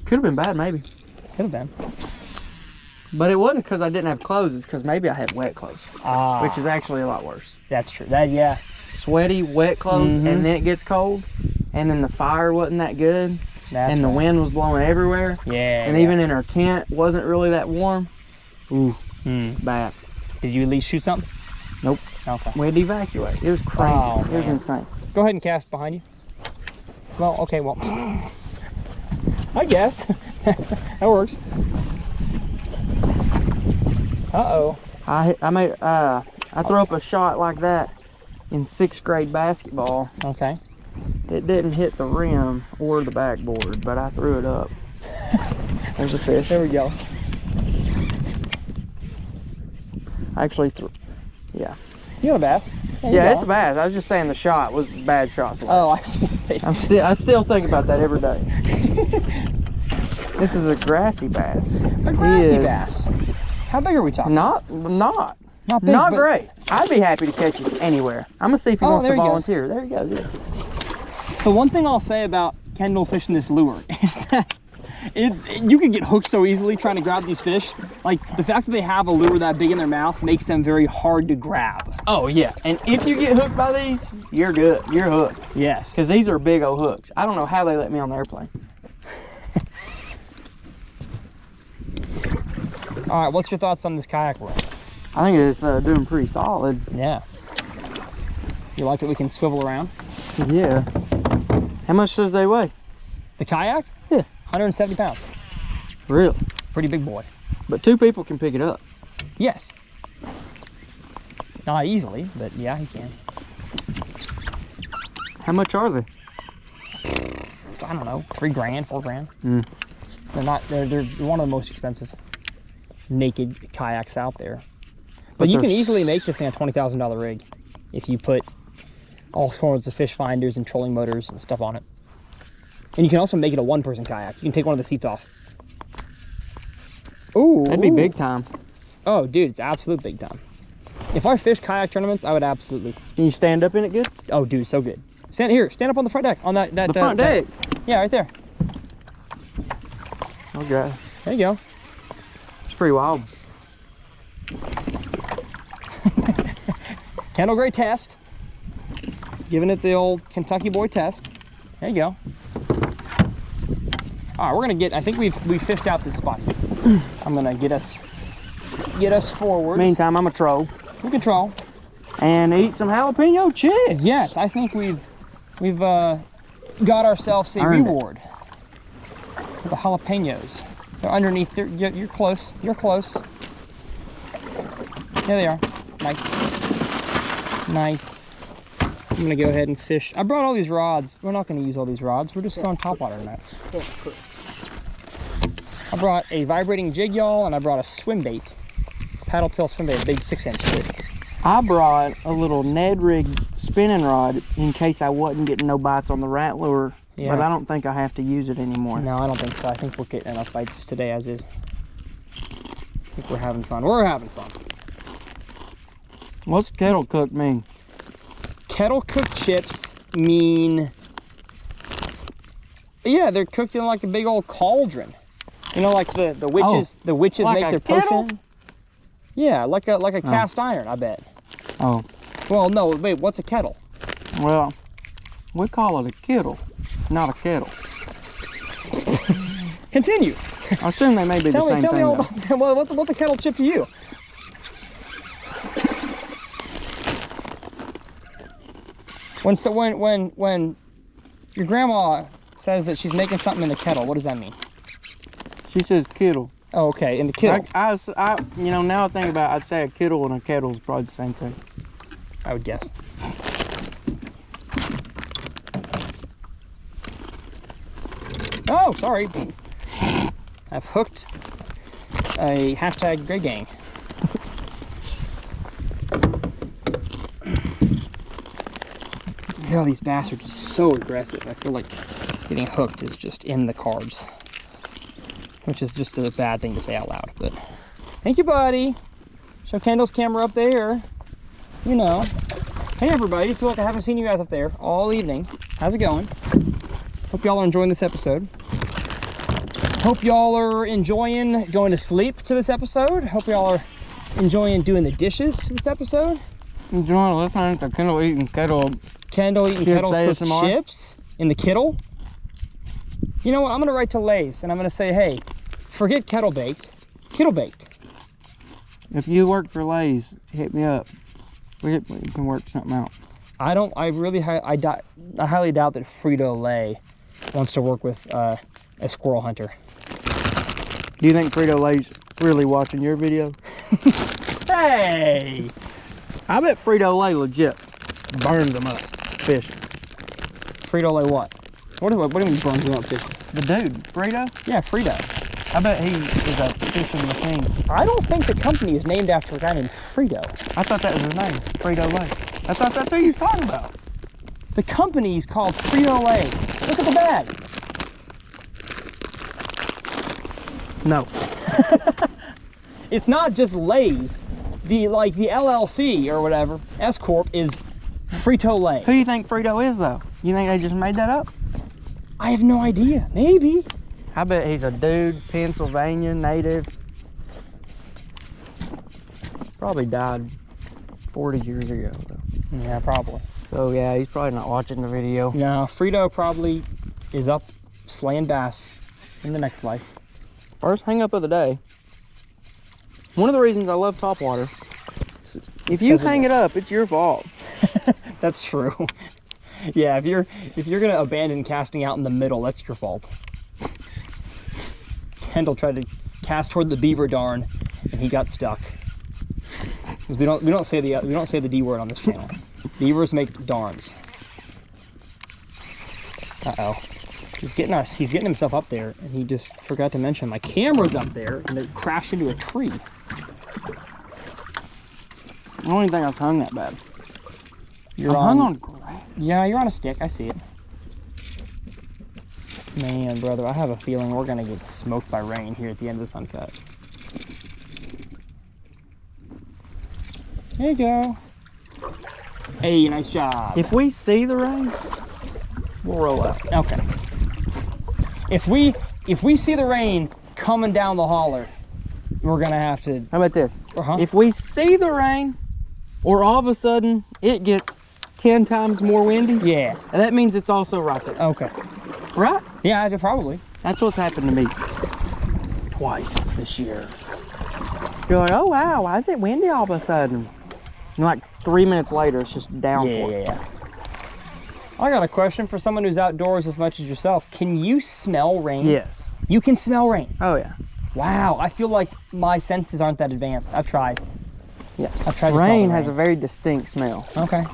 Could have been bad, maybe. Could have been. But it wasn't because I didn't have clothes, it's because maybe I had wet clothes. Ah. Which is actually a lot worse. That's true. Yeah. Sweaty, wet clothes, and then it gets cold. And then the fire wasn't that good. That's the right. wind was blowing everywhere. Yeah. And even in our tent, wasn't really that warm. Ooh, bad. Did you at least shoot something? Nope. Okay. We had to evacuate. It was crazy. Oh, it was man. insane. Go ahead and cast behind you. Well, okay, well. I guess. That works. Uh-oh. I threw up a shot like that in 6th grade basketball. Okay. It didn't hit the rim or the backboard, but I threw it up. There's a fish. There we go. I actually threw. Yeah. You got a bass. Yeah, it's a bass. I was just saying the shot was bad shots. Oh, I see. I still think about that every day. This is a grassy bass. A grassy bass. How big are we talking? Not big, not but- great. I'd be happy to catch it anywhere. I'm gonna see if he wants to there he goes. volunteer. There he goes. Yeah. The one thing I'll say about Kendall fishing this lure is that you can get hooked so easily trying to grab these fish. Like the fact that they have a lure that big in their mouth makes them very hard to grab. Oh yeah. And if you get hooked by these, you're good. You're hooked. Yes. Because these are big old hooks. I don't know how they let me on the airplane. All right, what's your thoughts on this kayak lure? I think it's doing pretty solid. Yeah. You like that we can swivel around? Yeah. How much does they weigh? The kayak? Yeah. 170 pounds. Really? Pretty big boy. But 2 people can pick it up. Yes. Not easily, but yeah, he can. How much are they? I don't know, $3 grand, $4 grand. They're one of the most expensive naked kayaks out there. But you can easily make this thing a $20,000 rig if you put all sorts of fish finders and trolling motors and stuff on it. And you can also make it a 1-person kayak. You can take one of the seats off. Ooh. That'd be big time. Oh, dude, it's absolute big time. If I fish kayak tournaments, I would absolutely. Can you stand up in it good? Oh, dude, so good. Stand here. Stand up on the front deck. On that. The front deck? Yeah, right there. Okay. There you go. It's pretty wild. Kendall Gray test. Giving it the old Kentucky boy test. There you go. All right, we're gonna get. I think we've fished out this spot here. I'm gonna get us forward. Meantime, I'm a troll. We can troll and eat some jalapeno chips. Yes, I think we've got ourselves a reward for the jalapenos. They're underneath. You're close. You're close. There they are. Nice. Nice. I'm gonna go ahead and fish. I brought all these rods. We're not gonna use all these rods. We're just throwing topwater tonight. I brought a vibrating jig yawl and I brought a swim bait. Paddle tail swim bait, a big 6-inch jig. I brought a little Ned rig spinning rod in case I wasn't getting no bites on the rat lure. Yeah. But I don't think I have to use it anymore. No, I don't think so. I think we're getting enough bites today as is. I think we're having fun. We're having fun. What's kettle cooked mean? Kettle cooked chips mean, yeah, they're cooked in like a big old cauldron. You know, like the witches. The witches like make their kettle? potion. Yeah, like a cast iron, I bet. Oh. Well, no, wait. What's a kettle? Well, we call it a kettle, not a kettle. Continue. I assume they may be the same thing. Tell me all about that. Well, what's a kettle chip to you? When your grandma says that she's making something in the kettle, what does that mean? She says kettle. Oh, okay, in the kettle. I you know, now I think about it, I'd say a kettle and a kettle is probably the same thing. I would guess. Oh, sorry. I've hooked a hashtag Gray Gang. Oh, these bass are just so aggressive. I feel like getting hooked is just in the cards, which is just a bad thing to say out loud. But thank you, buddy. Show Kendall's camera up there. You know. Hey, everybody. I feel like I haven't seen you guys up there all evening. How's it going? Hope y'all are enjoying this episode. Hope y'all are enjoying going to sleep to this episode. Hope y'all are enjoying doing the dishes to this episode. Enjoying listening to Kendall eating kettle. Kendall eating kettle cooked chips in the kettle. You know what? I'm gonna write to Lay's and I'm gonna say, hey, forget kettle baked, kettle baked. If you work for Lay's, hit me up. We can work something out. I highly doubt that Frito-Lay wants to work with a squirrel hunter. Do you think Frito-Lay's really watching your video? Hey! I bet Frito-Lay legit burns them up fishing. Frito-Lay what? What do you mean burns them up fishing? The dude, Frito? Yeah, Frito. I bet he is a fishing machine. I don't think the company is named after a guy named Frito. I thought that was his name, Frito-Lay. I thought that's who he was talking about. The company's called Frito-Lay. Look at the bag. No. It's not just Lay's. The LLC or whatever, S Corp, is Frito-Lay. Who do you think Frito is, though? You think they just made that up? I have no idea. Maybe. I bet he's a dude, Pennsylvania native. Probably died 40 years ago, though. Yeah, probably. So, yeah, he's probably not watching the video. No, Frito probably is up slaying bass in the next life. First hang up of the day. One of the reasons I love topwater, if you hang it up, it's your fault. That's true. Yeah, if you're gonna abandon casting out in the middle, that's your fault. Kendall tried to cast toward the beaver darn, and he got stuck. We don't say the D word on this channel. Beavers make darns. Uh-oh. He's getting himself up there, and he just forgot to mention my camera's up there, and it crashed into a tree. I don't even think I was hung that bad. You're hung on grass. Yeah, you're on a stick. I see it. Man, brother, I have a feeling we're gonna get smoked by rain here at the end of this Uncut. There you go. Hey, nice job. If we see the rain, we'll roll out. Okay. If we see the rain coming down the holler, we're gonna have to. How about this? Uh-huh. If we see the rain, or all of a sudden it gets 10 times more windy, Yeah. that means it's also right there. Okay. Right? Yeah, probably. That's what's happened to me twice this year. You're like, oh wow, why is it windy all of a sudden? And like 3 minutes later, it's just downpour. Yeah. I got a question for someone who's outdoors as much as yourself. Can you smell rain? Yes. You can smell rain. Oh yeah. Wow, I feel like my senses aren't that advanced. I've tried. Yeah. I've tried to Rain smell the has a very distinct smell. Okay.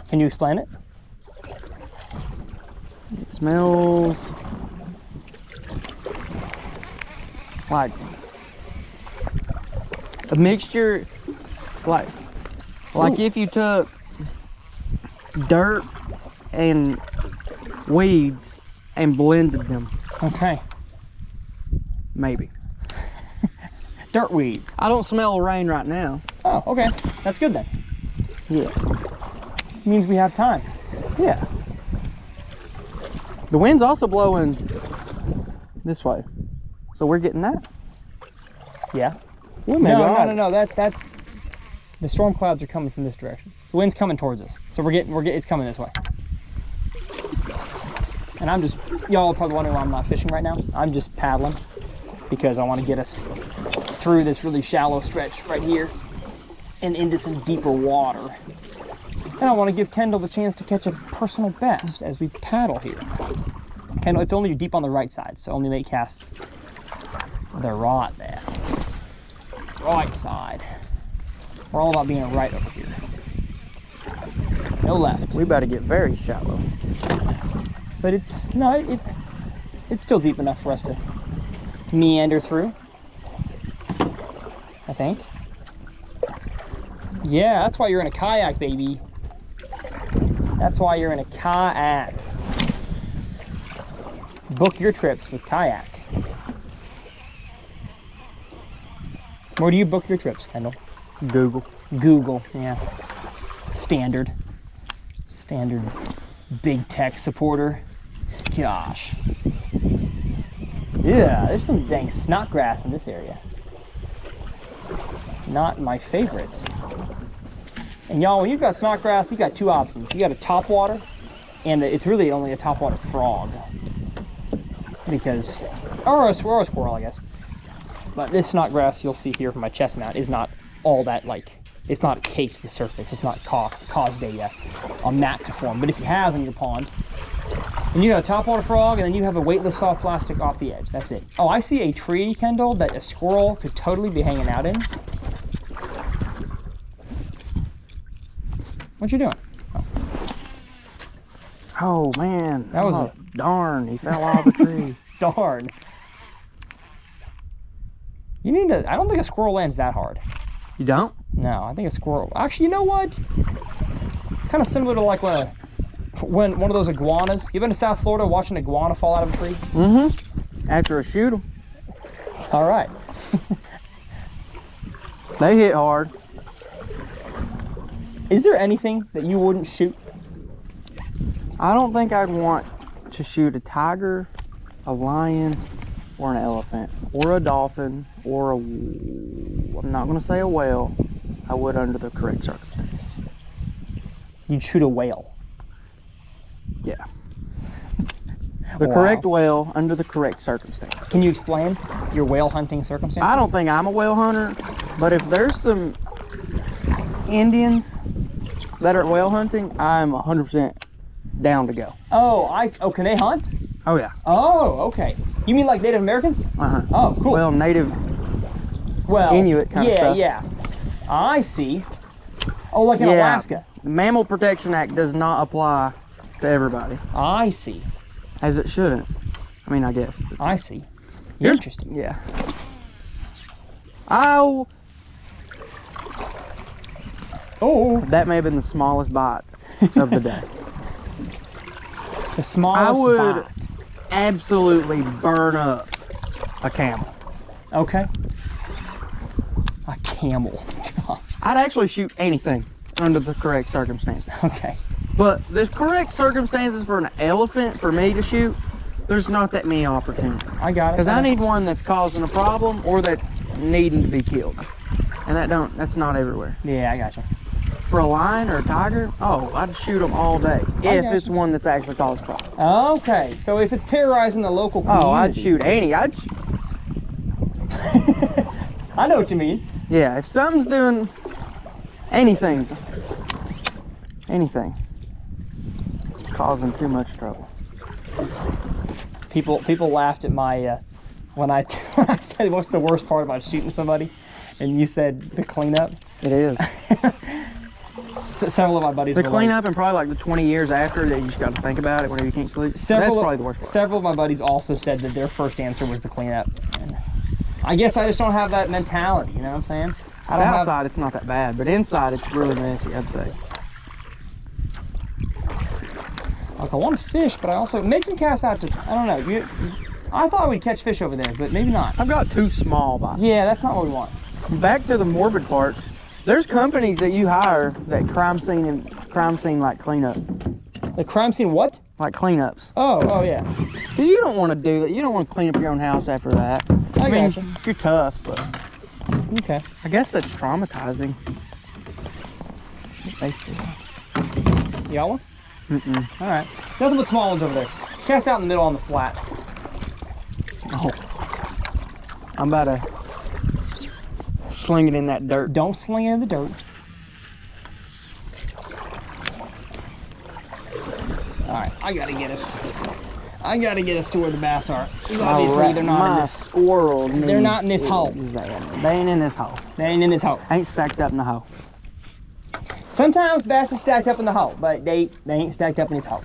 Can you explain it? It smells like a mixture, like if you took dirt and weeds and blended them. Okay. Maybe. Dirt weeds. I don't smell rain right now. Oh, okay. That's good then. Yeah. Means we have time. Yeah. The wind's also blowing this way, so we're getting that. Yeah. Well, maybe No. That's the storm clouds are coming from this direction. The wind's coming towards us, so it's coming this way. And I'm just, y'all are probably wondering why I'm not fishing right now. I'm just paddling because I want to get us through this really shallow stretch right here and into some deeper water. And I want to give Kendall the chance to catch a personal best as we paddle here. Kendall, it's only deep on the right side, so only make casts the right there. Right side. We're all about being right over here. No left. We better get very shallow. But it's still deep enough for us to meander through, I think. Yeah, that's why you're in a kayak, baby. That's why you're in a kayak. Book your trips with Kayak. Where do you book your trips, Kendall? Google. Google, yeah. Standard big tech supporter. Gosh. Yeah, there's some dang snotgrass in this area. Not my favorites. And y'all, when you've got snotgrass, you got two options. You got a topwater, and it's really only a topwater frog. Because, or a squirrel, I guess. But this snotgrass you'll see here from my chest mount is not all that, like, it's not caked to the surface. It's not caused a mat to form. But if it has in your pond, and you got a topwater frog, and then you have a weightless soft plastic off the edge. That's it. Oh, I see a tree, Kendall, that a squirrel could totally be hanging out in. What you doing? Oh man, that was a darn. He fell off the tree. Darn. You need to. I don't think a squirrel lands that hard. You don't? No, I think a squirrel. Actually, you know what? It's kind of similar to like when one of those iguanas. You been to South Florida watching an iguana fall out of a tree? Mm-hmm. After I shoot them. All right. They hit hard. Is there anything that you wouldn't shoot? I don't think I'd want to shoot a tiger, a lion, or an elephant, or a dolphin, or I'm not going to say a whale. I would under the correct circumstances. You'd shoot a whale? Yeah. The Wow. correct whale under the correct circumstances. Can you explain your whale hunting circumstances? I don't think I'm a whale hunter, but if there's some Indians that are whale hunting, I'm 100% down to go. Oh, can they hunt? Oh yeah. Oh, okay. You mean like Native Americans? Uh-huh. Oh, cool. Well, native well, Inuit kind of stuff. Yeah. I see. Oh, like in Alaska. The Mammal Protection Act does not apply to everybody. I see. As it shouldn't. I mean, I guess. I see. Interesting. Yeah. Oh, that may have been the smallest bite of the day. The smallest I would bite. absolutely burn up a camel. Okay. A camel. I'd actually shoot anything under the correct circumstances. Okay. But the correct circumstances for an elephant, for me to shoot, there's not that many opportunities. I got it. Because I need one that's causing a problem or that's needing to be killed. And that's not everywhere. Yeah, I got you. For a lion or a tiger, oh, I'd shoot them all day. If it's one that's actually causing a problem. Okay, so if it's terrorizing the local community. Oh, I'd shoot any. I know what you mean. Yeah, if something's doing anything, it's causing too much trouble. People laughed at my when I said what's the worst part about shooting somebody, and you said the cleanup. It is. Several of my buddies. The cleanup and probably like the 20 years after that you just got to think about it whenever you can't sleep. That's probably the worst part. Several of my buddies also said that their first answer was the cleanup. And I guess I just don't have that mentality. You know what I'm saying? Outside, it's not that bad, but inside, it's really messy, I'd say. Like I want to fish, but I also make some casts out to. I don't know. I thought we'd catch fish over there, but maybe not. I've got two small bites. Yeah, that's not what we want. Back to the morbid part. There's companies that you hire that crime scene like cleanup. The crime scene what? Like cleanups. Oh yeah. Because you don't want to do that. You don't want to clean up your own house after that. I mean, gotcha. you're tough, but Okay. I guess that's traumatizing. You got one? Mm-mm. All right. Nothing but small ones over there. Cast out in the middle on the flat. Oh. I'm about to sling it in that dirt. Don't sling it in the dirt. All right, I gotta get us to where the bass are. Obviously, they're not in this. World. They're not in this hole. They ain't in this hole. They ain't in this hole. Ain't stacked up in the hole. Sometimes bass is stacked up in the hole, but they ain't stacked up in this hole.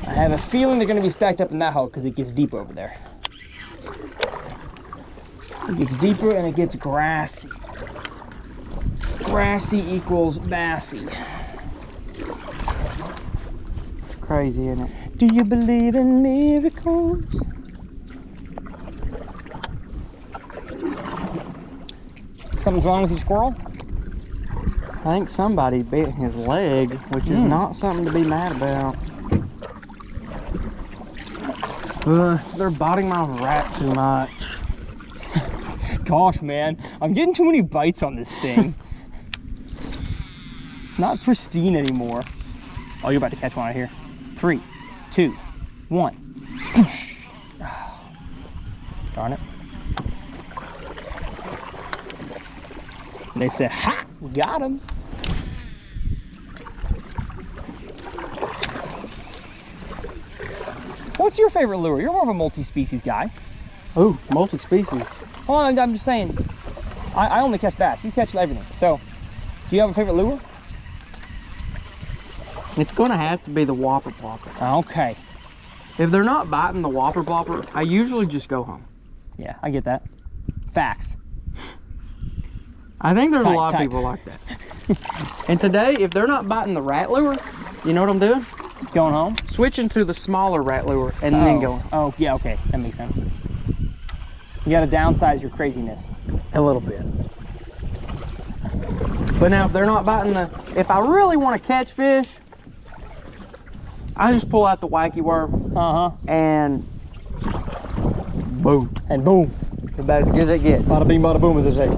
I have a feeling they're gonna be stacked up in that hole because it gets deep over there. It gets deeper and it gets grassy. Grassy equals bassy. It's crazy, isn't it? Do you believe in miracles? Something's wrong with your squirrel? I think somebody bit his leg, which is not something to be mad about. They're biting my rat too much. Gosh, man, I'm getting too many bites on this thing. It's not pristine anymore. Oh, you're about to catch one out here. 3, 2, 1. Darn it. They said, ha, we got him. What's your favorite lure? You're more of a multi-species guy. Oh, multi-species. Well, I'm just saying, I only catch bass. You catch everything. So, do you have a favorite lure? It's gonna have to be the whopper plopper. Okay. If they're not biting the whopper plopper, I usually just go home. Yeah, I get that. Facts. I think there's a lot of people like that. And today, if they're not biting the rat lure, you know what I'm doing? Going home? Switching to the smaller rat lure and then going. Oh, yeah, okay. That makes sense. You gotta downsize your craziness. A little bit. But now, if they're not biting if I really want to catch fish, I just pull out the wacky worm. And boom. And boom. About as good as it gets. Bada bing, bada boom, as they say.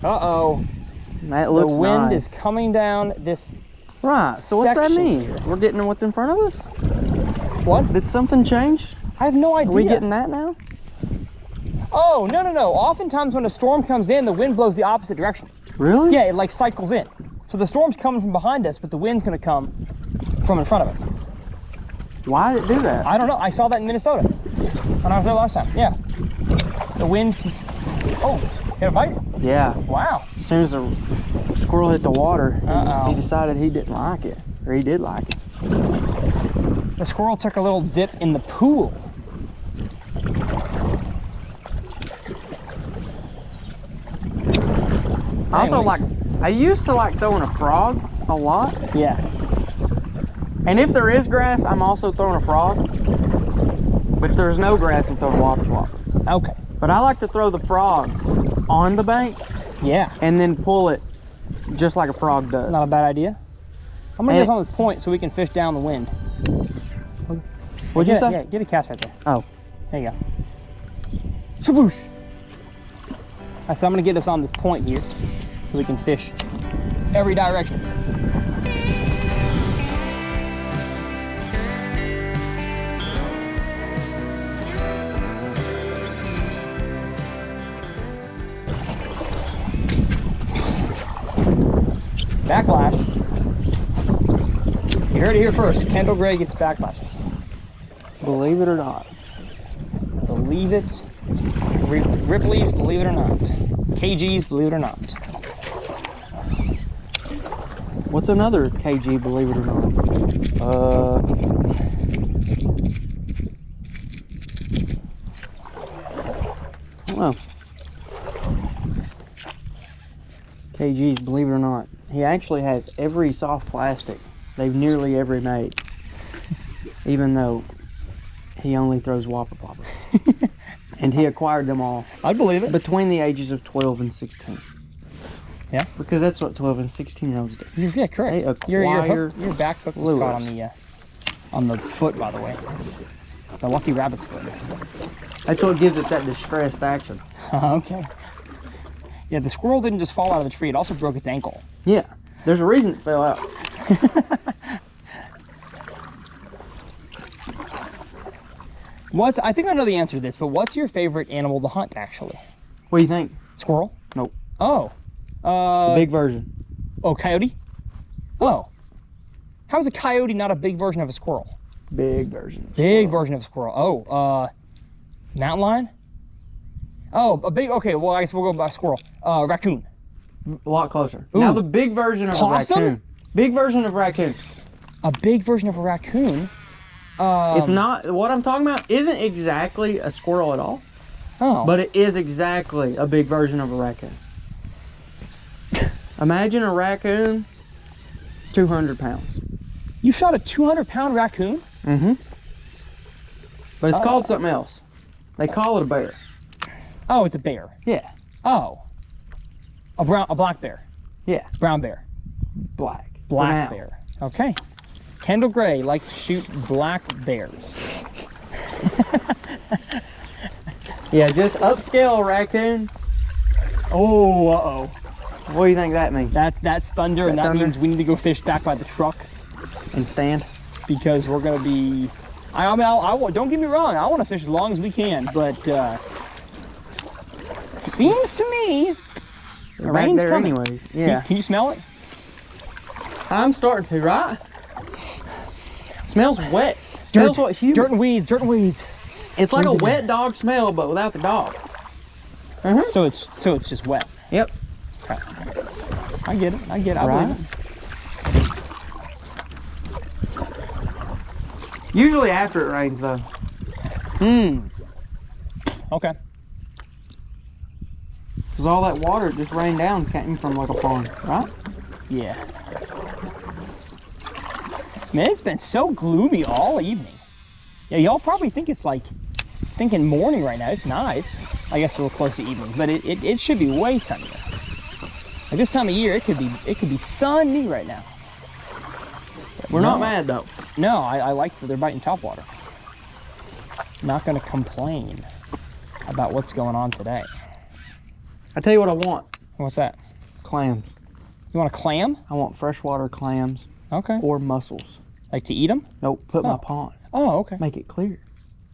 Uh-oh. That looks The wind nice. is coming down this Right, so what's that section mean? here. We're getting what's in front of us? What? Did something change? I have no idea. Are we getting that now? Oh, no. Oftentimes when a storm comes in, the wind blows the opposite direction. Really? Yeah, it like cycles in. So the storm's coming from behind us, but the wind's gonna come from in front of us. Why did it do that? I don't know. I saw that in Minnesota when I was there last time. Yeah. The wind can... Oh, hit a bite? Yeah. Wow. As soon as the squirrel hit the water, Uh-oh. he decided he didn't like it. Or he did like it. The squirrel took a little dip in the pool. I used to like throwing a frog a lot. Yeah. And if there is grass, I'm also throwing a frog. But if there's no grass, I'm throwing a whopper plopper. Okay. But I like to throw the frog on the bank Yeah. and then pull it just like a frog does. Not a bad idea. I'm gonna get us on this point so we can fish down the wind. What'd you say? Yeah, get a cast right there. Oh. There you go. Swoosh. So I'm gonna get us on this point here so we can fish every direction. Backlash. You heard it here first. Kendall Gray gets backlashes. Believe it or not. Believe it. Ripley's, believe it or not. KG's, believe it or not. What's another KG, believe it or not? I don't know. KG's, believe it or not. He actually has every soft plastic they've nearly ever made. Even though he only throws Whopper Ploppers. And he acquired them all. I'd believe it. Between the ages of 12 and 16. Yeah? Because that's what 12 and 16-year-olds do. Yeah, correct. They acquire your back hook was caught on the foot, by the way. The Lucky Rabbit's foot. That's what gives it that distressed action. Okay. Yeah, the squirrel didn't just fall out of the tree. It also broke its ankle. Yeah. There's a reason it fell out. I think I know the answer to this, but what's your favorite animal to hunt, actually? What do you think? Squirrel? Nope. Oh. The big version. Oh, coyote? Oh. How is a coyote not a big version of a squirrel? Big version. Big version of a squirrel. Oh, mountain lion? Oh, a big, okay, well, I guess we'll go by squirrel. Raccoon. A lot closer. Ooh. Now the big version of Possum? a raccoon. Big version of raccoon. A big version of a raccoon? It's not, what I'm talking about isn't exactly a squirrel at all. Oh. But it is exactly a big version of a raccoon. Imagine a raccoon, 200 pounds. You shot a 200-pound raccoon? Mm-hmm. But it's called something else. They call it a bear. Oh, it's a bear. Yeah. Oh. A black bear. Yeah. Brown bear. Black. Black bear. Okay. Kendall Gray likes to shoot black bears. Yeah, just upscale raccoon. Oh, uh-oh. What do you think that means? That's thunder, and that thunder? means we need to go fish back by the truck And stand? because we're going to be... I mean, don't get me wrong. I want to fish as long as we can, but seems to me the Back rain's there coming. anyways. Yeah. Can you smell it? I'm starting to, right? Smells wet. Smells what human. Dirt and weeds, dirt and weeds. It's like a wet dog smell, but without the dog. So it's just wet. Yep. Okay. I get it. I Right. believe it. Usually after it rains, though. Okay. Because all that water just rained down came from like a pond, right? Yeah. Man, it's been so gloomy all evening. Yeah, y'all probably think it's like stinking morning right now. It's not. It's, I guess, a little close to evening, but it should be way sunnier. At this time of year, it could be sunny right now. We're not mad though. No, I like that they're biting topwater. Not gonna complain about what's going on today. I tell you what I want. What's that? Clams. You want a clam? I want freshwater clams Okay. or mussels. Like to eat them? Nope, put in my pond. Oh, okay. Make it clear.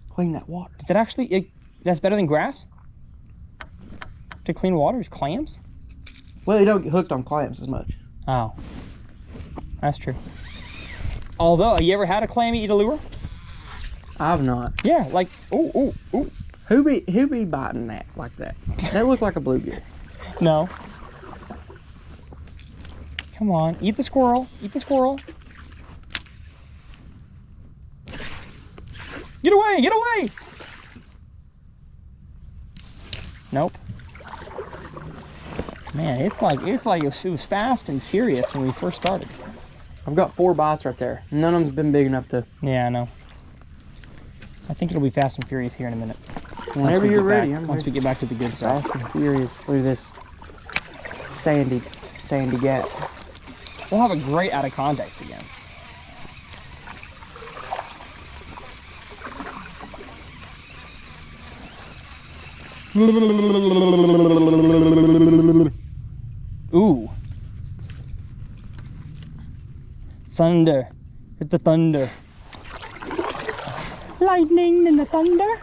Clean that water. Is that actually, that's better than grass? To clean water is clams? Well, you don't get hooked on clams as much. Oh, that's true. Although, you ever had a clam eat a lure? I've not. Yeah, like, ooh. Who be biting that like that? That looked like a bluegill. No. Come on, eat the squirrel. Eat the squirrel. Get away! Get away! Nope. Man, it's like it was fast and furious when we first started. I've got 4 bites right there. None of them's been big enough to. Yeah, I know. I think it'll be fast and furious here in a minute. Whenever you're ready, Once we get back to the good stuff. Fast and furious through this sandy gap. We'll have a great out of context again. Ooh. Thunder. Hit the thunder. Lightning and the thunder.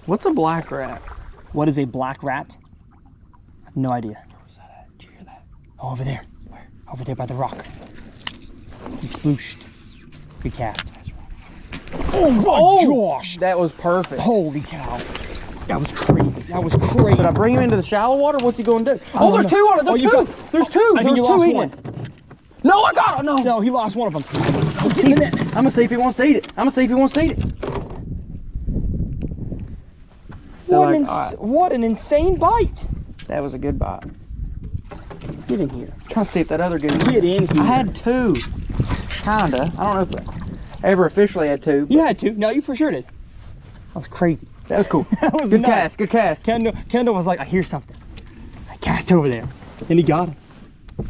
What's a black rat? What is a black rat? I have no idea. Where's that at? Did you hear that? Oh, over there. Where? Over there by the rock. He slooshed. Good cast. Oh my gosh! That was perfect. Holy cow. That was crazy. That was crazy. Did I bring him into the shallow water? What's he going to do? Oh, There's two on it. There's two. There's two. I think There's you two lost eating one. it. No, I got it. No. No, he lost one of them. Oh, get in the net. I'm going to see if he wants to eat it. I'm going to see if he wants to eat it. What an insane bite. That was a good bite. Get in here. Trying to see if that other dude. Get in here. I had two. Kinda. I don't know if I ever officially had two. You had to. No, you for sure did. That was crazy. That was cool. That was good nuts. cast. Good cast. Kendall was like, I hear something. I cast over there. And he got him.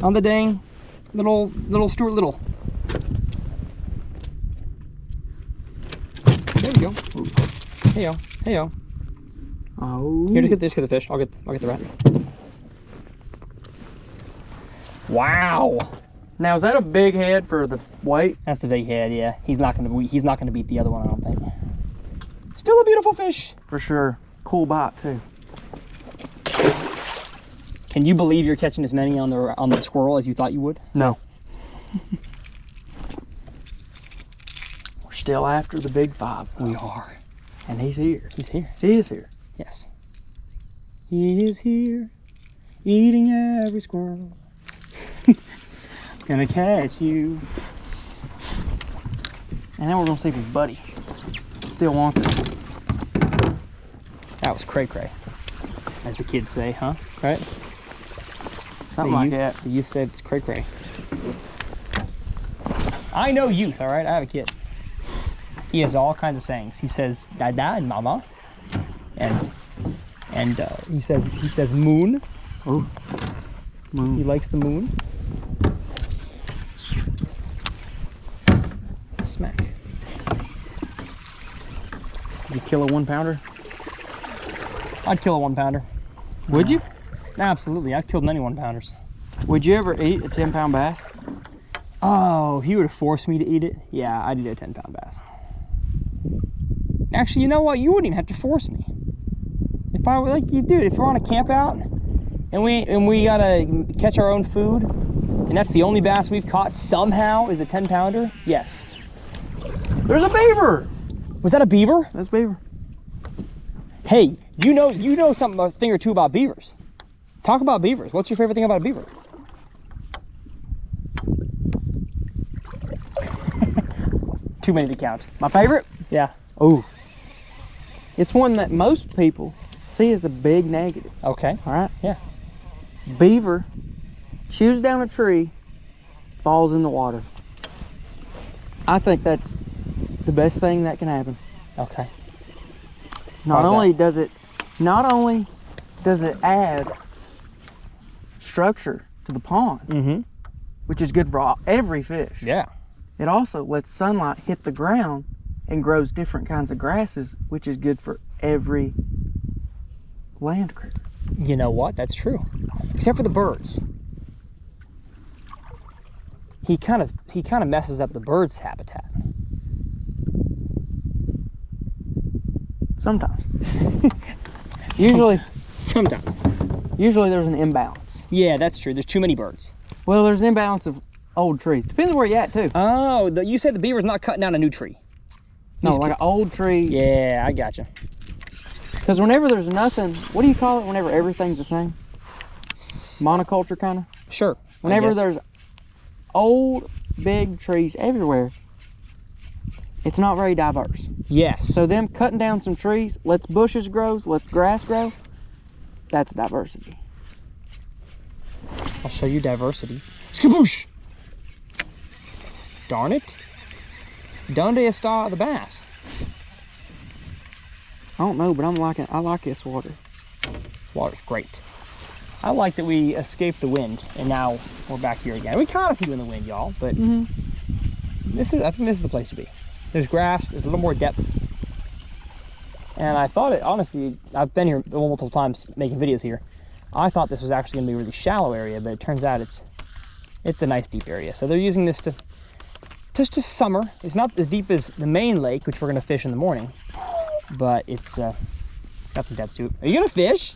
On the dang little Stuart Little. There we go. Hey yo. Hey yo. Oh. Here, just get the fish. I'll get the rat. Wow. Now is that a big head for the weight? That's a big head, yeah. He's not gonna beat the other one, I don't think. Still a beautiful fish. For sure. Cool bite too. Can you believe you're catching as many on the squirrel as you thought you would? No. We're still after the big five. We are. And he's here. He's here. He is here. Yes. He is here, eating every squirrel. Gonna catch you. And now we're gonna see if his buddy still wants it. That was cray-cray, as the kids say, huh? Right? Something like that. The youth said it's cray-cray. I know youth, all right? I have a kid. He has all kinds of sayings. He says "dada" and "mama," and he says "moon." Oh, moon. He likes the moon. Smack. Did you kill a 1-pounder? I'd kill a 1-pounder. Would you? Absolutely, I've killed many 1-pounders. Would you ever eat a 10-pound bass? Oh, if he would have forced me to eat it, yeah, I'd eat a 10-pound bass. Actually, you know what? You wouldn't even have to force me. If I were like you, dude, if we're on a camp out and we gotta catch our own food, and that's the only bass we've caught somehow is a 10-pounder, yes. There's a beaver. Was that a beaver? That's beaver. Hey, you know something, a thing or two about beavers. Talk about beavers. What's your favorite thing about a beaver? Too many to count. My favorite? Yeah. Oh. It's one that most people see as a big negative. Okay. All right? Yeah. Beaver chews down a tree, falls in the water. I think that's the best thing that can happen. Okay. Not only does it add structure to the pond, which is good for every fish. Yeah. It also lets sunlight hit the ground and grows different kinds of grasses, which is good for every land critter. You know what? That's true. Except for the birds. He kind of messes up the birds' habitat. Sometimes. Usually there's an imbalance. Yeah, that's true. There's too many birds. Well, there's an imbalance of old trees. Depends where you're at too. Oh, you said the beaver's not cutting down a new tree. No, like an old tree. Yeah, I gotcha. Because whenever there's nothing, what do you call it? Whenever everything's the same? Monoculture, kind of? Sure. Whenever there's old, big trees everywhere, it's not very diverse. Yes. So them cutting down some trees, lets bushes grow, lets grass grow, that's diversity. I'll show you diversity. Skaboosh! Darn it. Donde está the bass? I don't know, but I like this water. This water's great. I like that we escaped the wind, and now we're back here again. We caught a few in the wind, y'all, but I think this is the place to be. There's grass, there's a little more depth. And I thought it, honestly, I've been here multiple times making videos here. I thought this was actually gonna be a really shallow area, but it turns out it's a nice deep area. So they're using this to summer. It's not as deep as the main lake, which we're gonna fish in the morning, but it's got some depth to it. Are you gonna fish?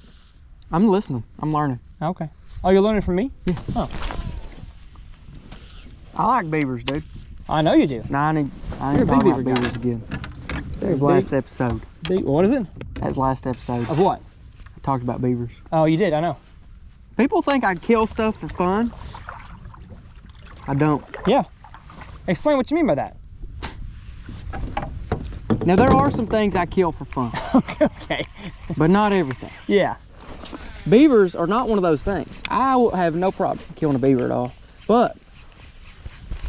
I'm listening. I'm learning. Okay. Oh, you're learning from me? Yeah. Oh. I like beavers, dude. I know you do. No, I need You're a to big talk beaver about guy. beavers again. They're Last episode. big. What is it? That's last episode. Of what? I talked about beavers. Oh, you did. I know. People think I kill stuff for fun. I don't. Yeah. Explain what you mean by that. Now, there are some things I kill for fun, Okay. but not everything. Yeah. Beavers are not one of those things. I will have no problem killing a beaver at all. But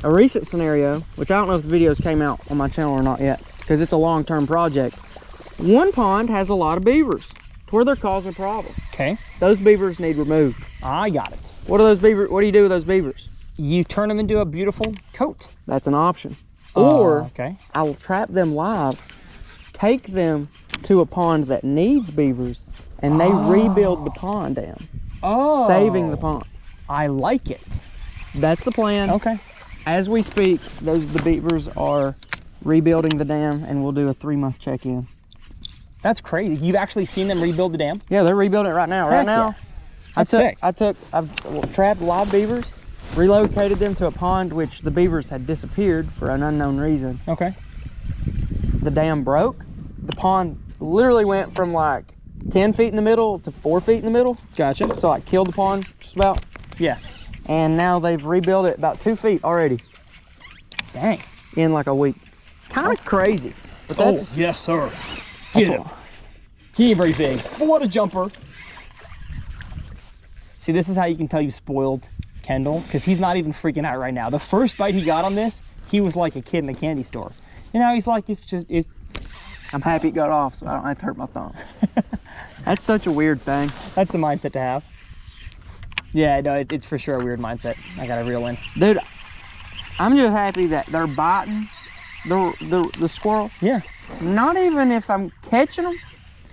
a recent scenario, which I don't know if the videos came out on my channel or not yet, because it's a long-term project. One pond has a lot of beavers to where they're causing problems. Okay. Those beavers need removed. I got it. What do you do with those beavers? You turn them into a beautiful coat. That's an option. Or okay. I will trap them live, take them to a pond that needs beavers, and they rebuild the pond dam, saving the pond. I like it. That's the plan. Okay. As we speak, the beavers are rebuilding the dam, and we'll do a 3-month check-in. That's crazy. You've actually seen them rebuild the dam? Yeah, they're rebuilding it right now. Right now, That's sick. I've trapped live beavers, relocated them to a pond which the beavers had disappeared for an unknown reason. Okay. The dam broke. The pond literally went from like 10 feet in the middle to 4 feet in the middle. Gotcha. So I killed the pond just about. Yeah. And now they've rebuilt it about 2 feet already Dang. in like a week. Kind of crazy. But that's, yes, sir. Get him. He ain't very big. But what a jumper. See, this is how you can tell you spoiled Kendall, because he's not even freaking out right now. The first bite he got on this, he was like a kid in a candy store. And now he's like, I'm happy it got off so I don't have to hurt my thumb. That's such a weird thing. That's the mindset to have. Yeah, no, it's for sure a weird mindset. I gotta reel in. Dude, I'm just happy that they're biting the squirrel. Yeah. Not even if I'm catching them,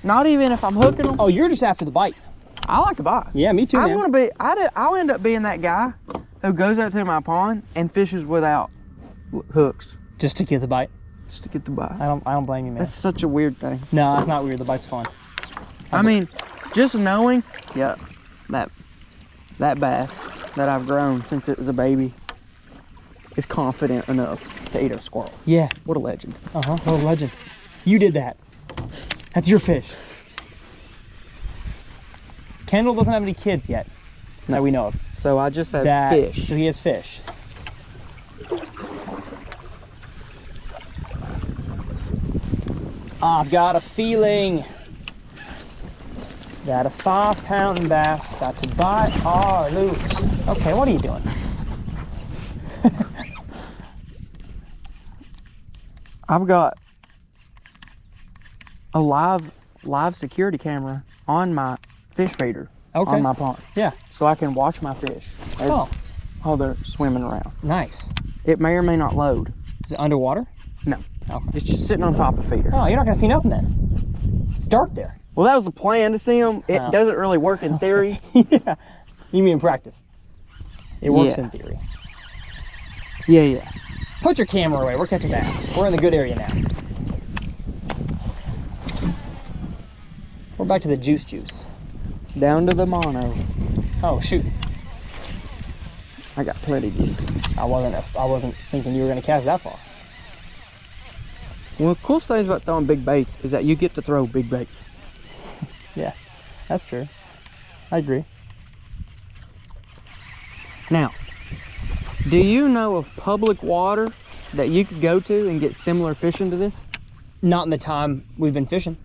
not even if I'm hooking them. Oh, you're just after the bite. I like to bite. Yeah, me too, man. I'll end up being that guy who goes out to my pond and fishes without hooks. Just to get the bite. Just to get the bite. I don't blame you, man. That's such a weird thing. No, it's not weird. The bite's fun. I mean, just knowing, yeah, that bass that I've grown since it was a baby is confident enough to eat a squirrel. Yeah. What a legend. Uh-huh. What a legend. You did that. That's your fish. Kendall doesn't have any kids yet that we know of. So I just have fish. So he has fish. I've got a feeling that a 5-pound bass about to bite our loose. Okay, what are you doing? I've got a live security camera on my fish feeder on my pond. Yeah. So I can watch my fish as while they're swimming around. Nice. It may or may not load. Is it underwater? No. Okay. It's just sitting on top of the feeder. Oh, you're not gonna see nothing then. It's dark there. Well, that was the plan, to see them. It Oh. doesn't really work in theory. Yeah. You mean in practice? It works Yeah. in theory. Yeah. Put your camera away. We're catching bass. We're in the good area now. We're back to the juice. Down to the mono. Oh shoot! I got plenty of distance. I wasn't thinking you were gonna cast that far. One of the coolest things about throwing big baits is that you get to throw big baits. Yeah, that's true. I agree. Now, do you know of public water that you could go to and get similar fishing to this? Not in the time we've been fishing.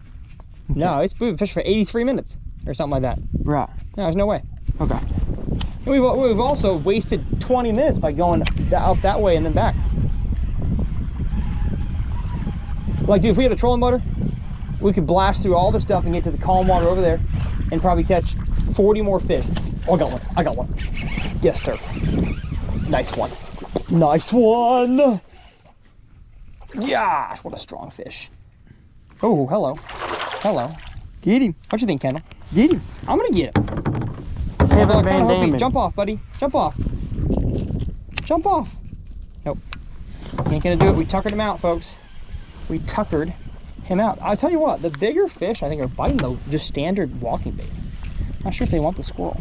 Okay. No, we've been fishing for 83 minutes or something like that. Right. No, there's no way. Okay. And we've also wasted 20 minutes by going up that way and then back. Like, dude, if we had a trolling motor, we could blast through all the stuff and get to the calm water over there and probably catch 40 more fish. Oh, I got one. I got one. Yes, sir. Nice one. Nice one. Gosh, what a strong fish. Oh, hello. Hello. Get him. What you think, Kendall? Get him. I'm gonna get him. Kevin Van Damme. Jump off, buddy. Jump off. Jump off. Nope. Ain't gonna do it. We tuckered him out, folks. We tuckered him out. I'll tell you what, the bigger fish, I think, are biting the just standard walking bait. Not sure if they want the squirrel.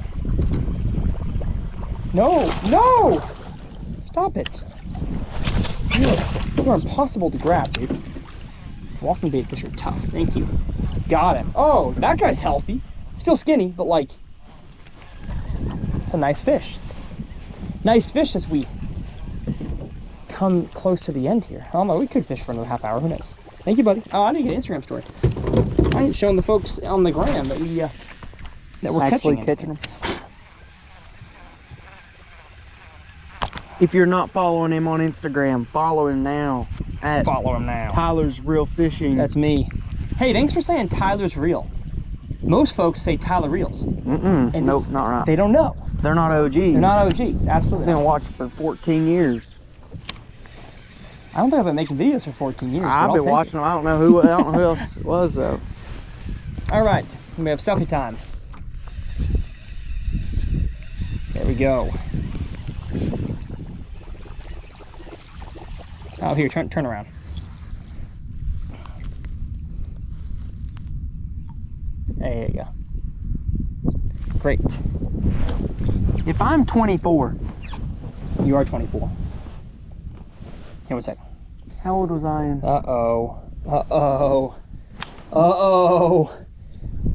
No, no! Stop it. You are impossible to grab, dude. Walking bait fish are tough. Thank you. Got him. Oh, that guy's healthy. Still skinny, but like, it's a nice fish. Nice fish as we come close to the end here. I don't know, we could fish for another half hour, who knows? Thank you, buddy. Oh, I didn't get an Instagram story. I ain't showing the folks on the gram that we that we're actually catching them. If you're not following him on Instagram, follow him now. Follow him now. Tyler's Real Fishing. That's me. Hey, thanks for saying Tyler's Real. Most folks say Tyler Reels. And nope, not right. They don't know. They're not OGs. They're not OGs, absolutely. They've been watching for 14 years. I don't think I've been making videos for 14 years. I've been watching them. I don't know who else it was though. All right, we have selfie time. There we go. Oh, here, turn around. There you go. Great. If I'm 24. You are 24. Here, one second. How old was I in? Uh-oh. Uh-oh. Uh-oh.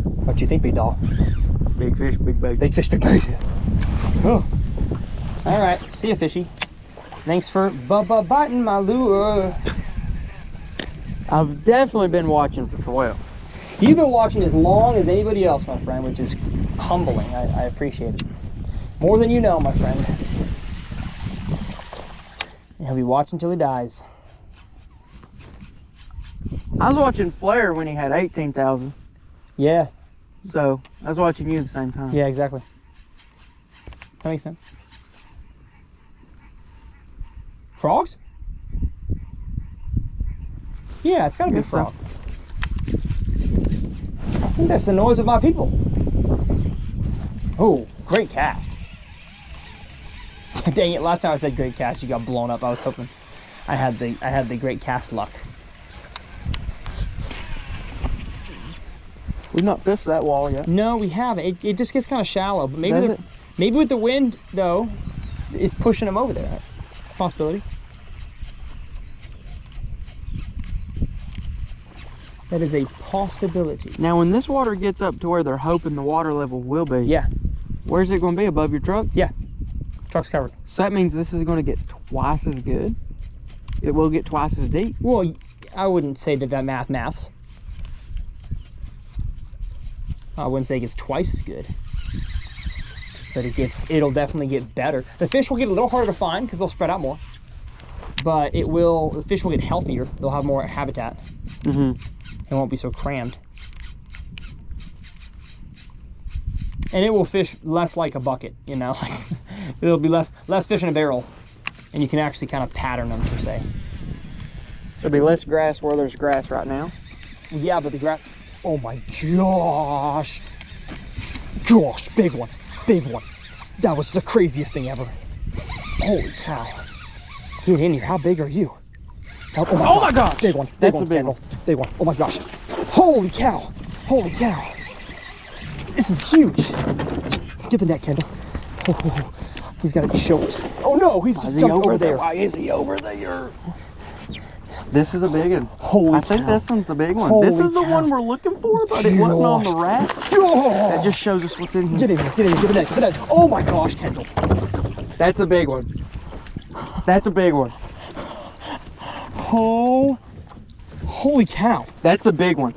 What do you think, big dog? Big fish, big bait. Big fish, big bait. Oh. All right, see ya, fishy. Thanks for biting my lure. I've definitely been watching for 12. You've been watching as long as anybody else, my friend, which is humbling. I appreciate it. More than you know, my friend. And he'll be watching till he dies. I was watching Flair when he had 18,000. Yeah. So, I was watching you at the same time. Yeah, exactly. That makes sense. Frogs? Yeah, it's gotta be a frog. I think that's the noise of my people. Oh, great cast. Dang it, last time I said great cast, you got blown up. I was hoping I had the great cast luck. We've not fished that wall yet. No, we haven't. It just gets kind of shallow, but maybe with the wind though, it's pushing them over there. Possibility. That is a possibility. Now, when this water gets up to where they're hoping the water level will be, yeah, where's it going to be? Above your truck? Yeah, truck's covered. So that means this is going to get twice as good. It will get twice as deep. Well, I wouldn't say that maths. I wouldn't say it gets twice as good, but it'll definitely get better. The fish will get a little harder to find because they'll spread out more, but the fish will get healthier. They'll have more habitat. It won't be so crammed. And it will fish less like a bucket, you know. It'll be less fish in a barrel, and you can actually kind of pattern them per se. There'll be less grass where there's grass right now. Yeah, but the grass, oh my gosh. Gosh, big one, big one. That was the craziest thing ever. Holy cow. Get in here, how big are you? Oh my gosh! Big one. That's a big one. Big one. Oh my gosh. Holy cow. Holy cow. This is huge. Get the net, Kendall. Oh, he's got it choked. Oh no, he's just jumped over there. Why is he over there? This is a big one. Holy I think cow. this one's the big one. Holy this is the cow. one we're looking for, but it wasn't on the rack. That just shows us what's in here. Get in here, get in here, get the net, get the net. Oh my gosh, Kendall. That's a big one. That's a big one. Oh, holy cow. That's the big one.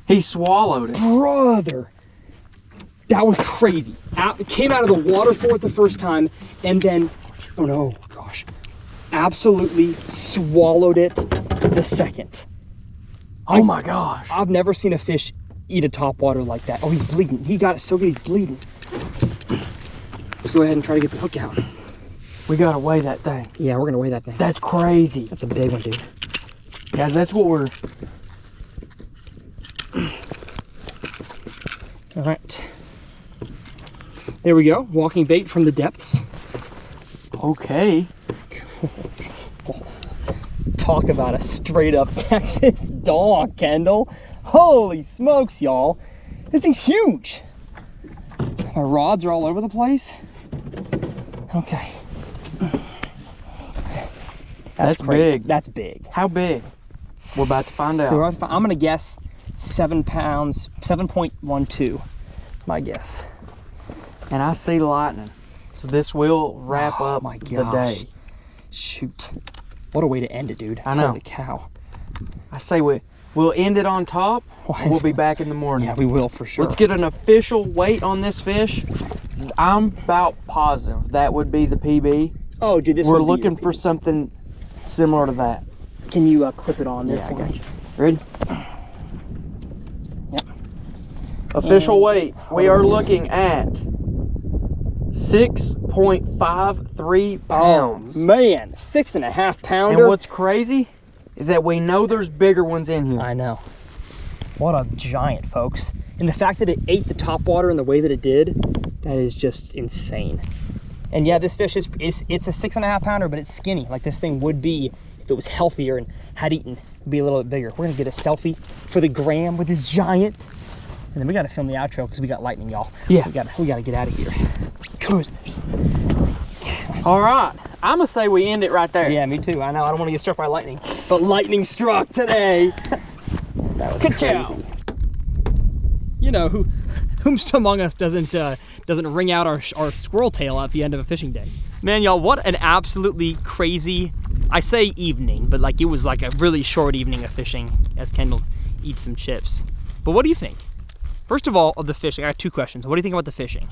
He swallowed it. Brother. That was crazy. It came out of the water for it the first time, and then, oh no, gosh. absolutely swallowed it the second. Oh my gosh. I've never seen a fish eat a topwater like that. Oh, he's bleeding. He got it so good, he's bleeding. Let's go ahead and try to get the hook out. We gotta weigh that thing. Yeah, we're gonna weigh that thing. That's crazy. That's a big one, dude. Guys, that's what we're... All right. There we go, walking bait from the depths. Okay. Talk about a straight up Texas dog, Kendall. Holy smokes, y'all. This thing's huge. My rods are all over the place. Okay. That's crazy. big. That's big. How big? We're about to find out. So I'm gonna guess 7 pounds, 7.12, my guess. And I see lightning. So this will wrap up my the gosh. day. Shoot. What a way to end it, dude. I know. Holy cow. I say we'll end it on top. We'll be back in the morning. Yeah, we will for sure. Let's get an official weight on this fish. I'm about positive that would be the PB. Oh, dude, this We're would be looking your for PB. something similar to that. Can you clip it on there Yeah, I for got me? you. Ready? Yep. Official And- weight. We are looking at 6.53 pounds. Oh, man, 6.5 pounder. And what's crazy is that we know there's bigger ones in here. I know. What a giant, folks. And the fact that it ate the top water in the way that it did, that is just insane. And yeah, this fish it's a 6.5 pounder, but it's skinny. Like this thing would be if it was healthier and had eaten. It'd be a little bit bigger. We're gonna get a selfie for the gram with this giant. And then we gotta film the outro because we got lightning, y'all. Yeah. We gotta get out of here. Goodness. All right. I'm going to say we end it right there. Yeah, me too. I know. I don't want to get struck by lightning, but lightning struck today. That was Ka-chow. crazy. You know, whomst among us doesn't wring out our squirrel tail at the end of a fishing day? Man, y'all, what an absolutely crazy, I say evening, but like it was like a really short evening of fishing as Kendall eats some chips. But what do you think? First of all, of the fishing, I got 2 questions. What do you think about the fishing?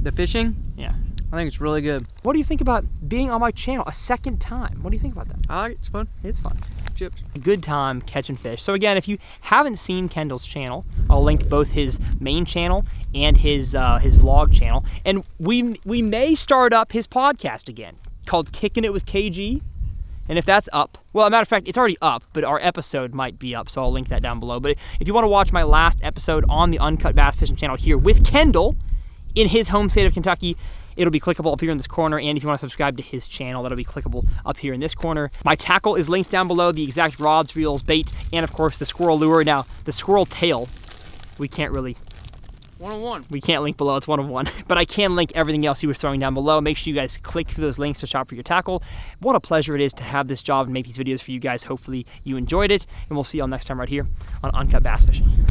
The fishing? Yeah. I think it's really good. What do you think about being on my channel a second time? What do you think about that? I like it. It's fun. It's fun. Chips. A good time catching fish. So again, if you haven't seen Kendall's channel, I'll link both his main channel and his vlog channel. And we may start up his podcast again called Kicking It with KG. And if that's up, well, as a matter of fact, it's already up, but our episode might be up, so I'll link that down below. But if you want to watch my last episode on the Uncut Bass Fishing channel here with Kendall in his home state of Kentucky, it'll be clickable up here in this corner, and if you want to subscribe to his channel, that'll be clickable up here in this corner. My tackle is linked down below, the exact rods, reels, bait, and of course the squirrel lure. Now, the squirrel tail, we can't really... 101. We can't link below, it's 1 of 1. But I can link everything else he was throwing down below. Make sure you guys click through those links to shop for your tackle. What a pleasure it is to have this job and make these videos for you guys. Hopefully you enjoyed it, and we'll see y'all next time right here on Uncut Bass Fishing.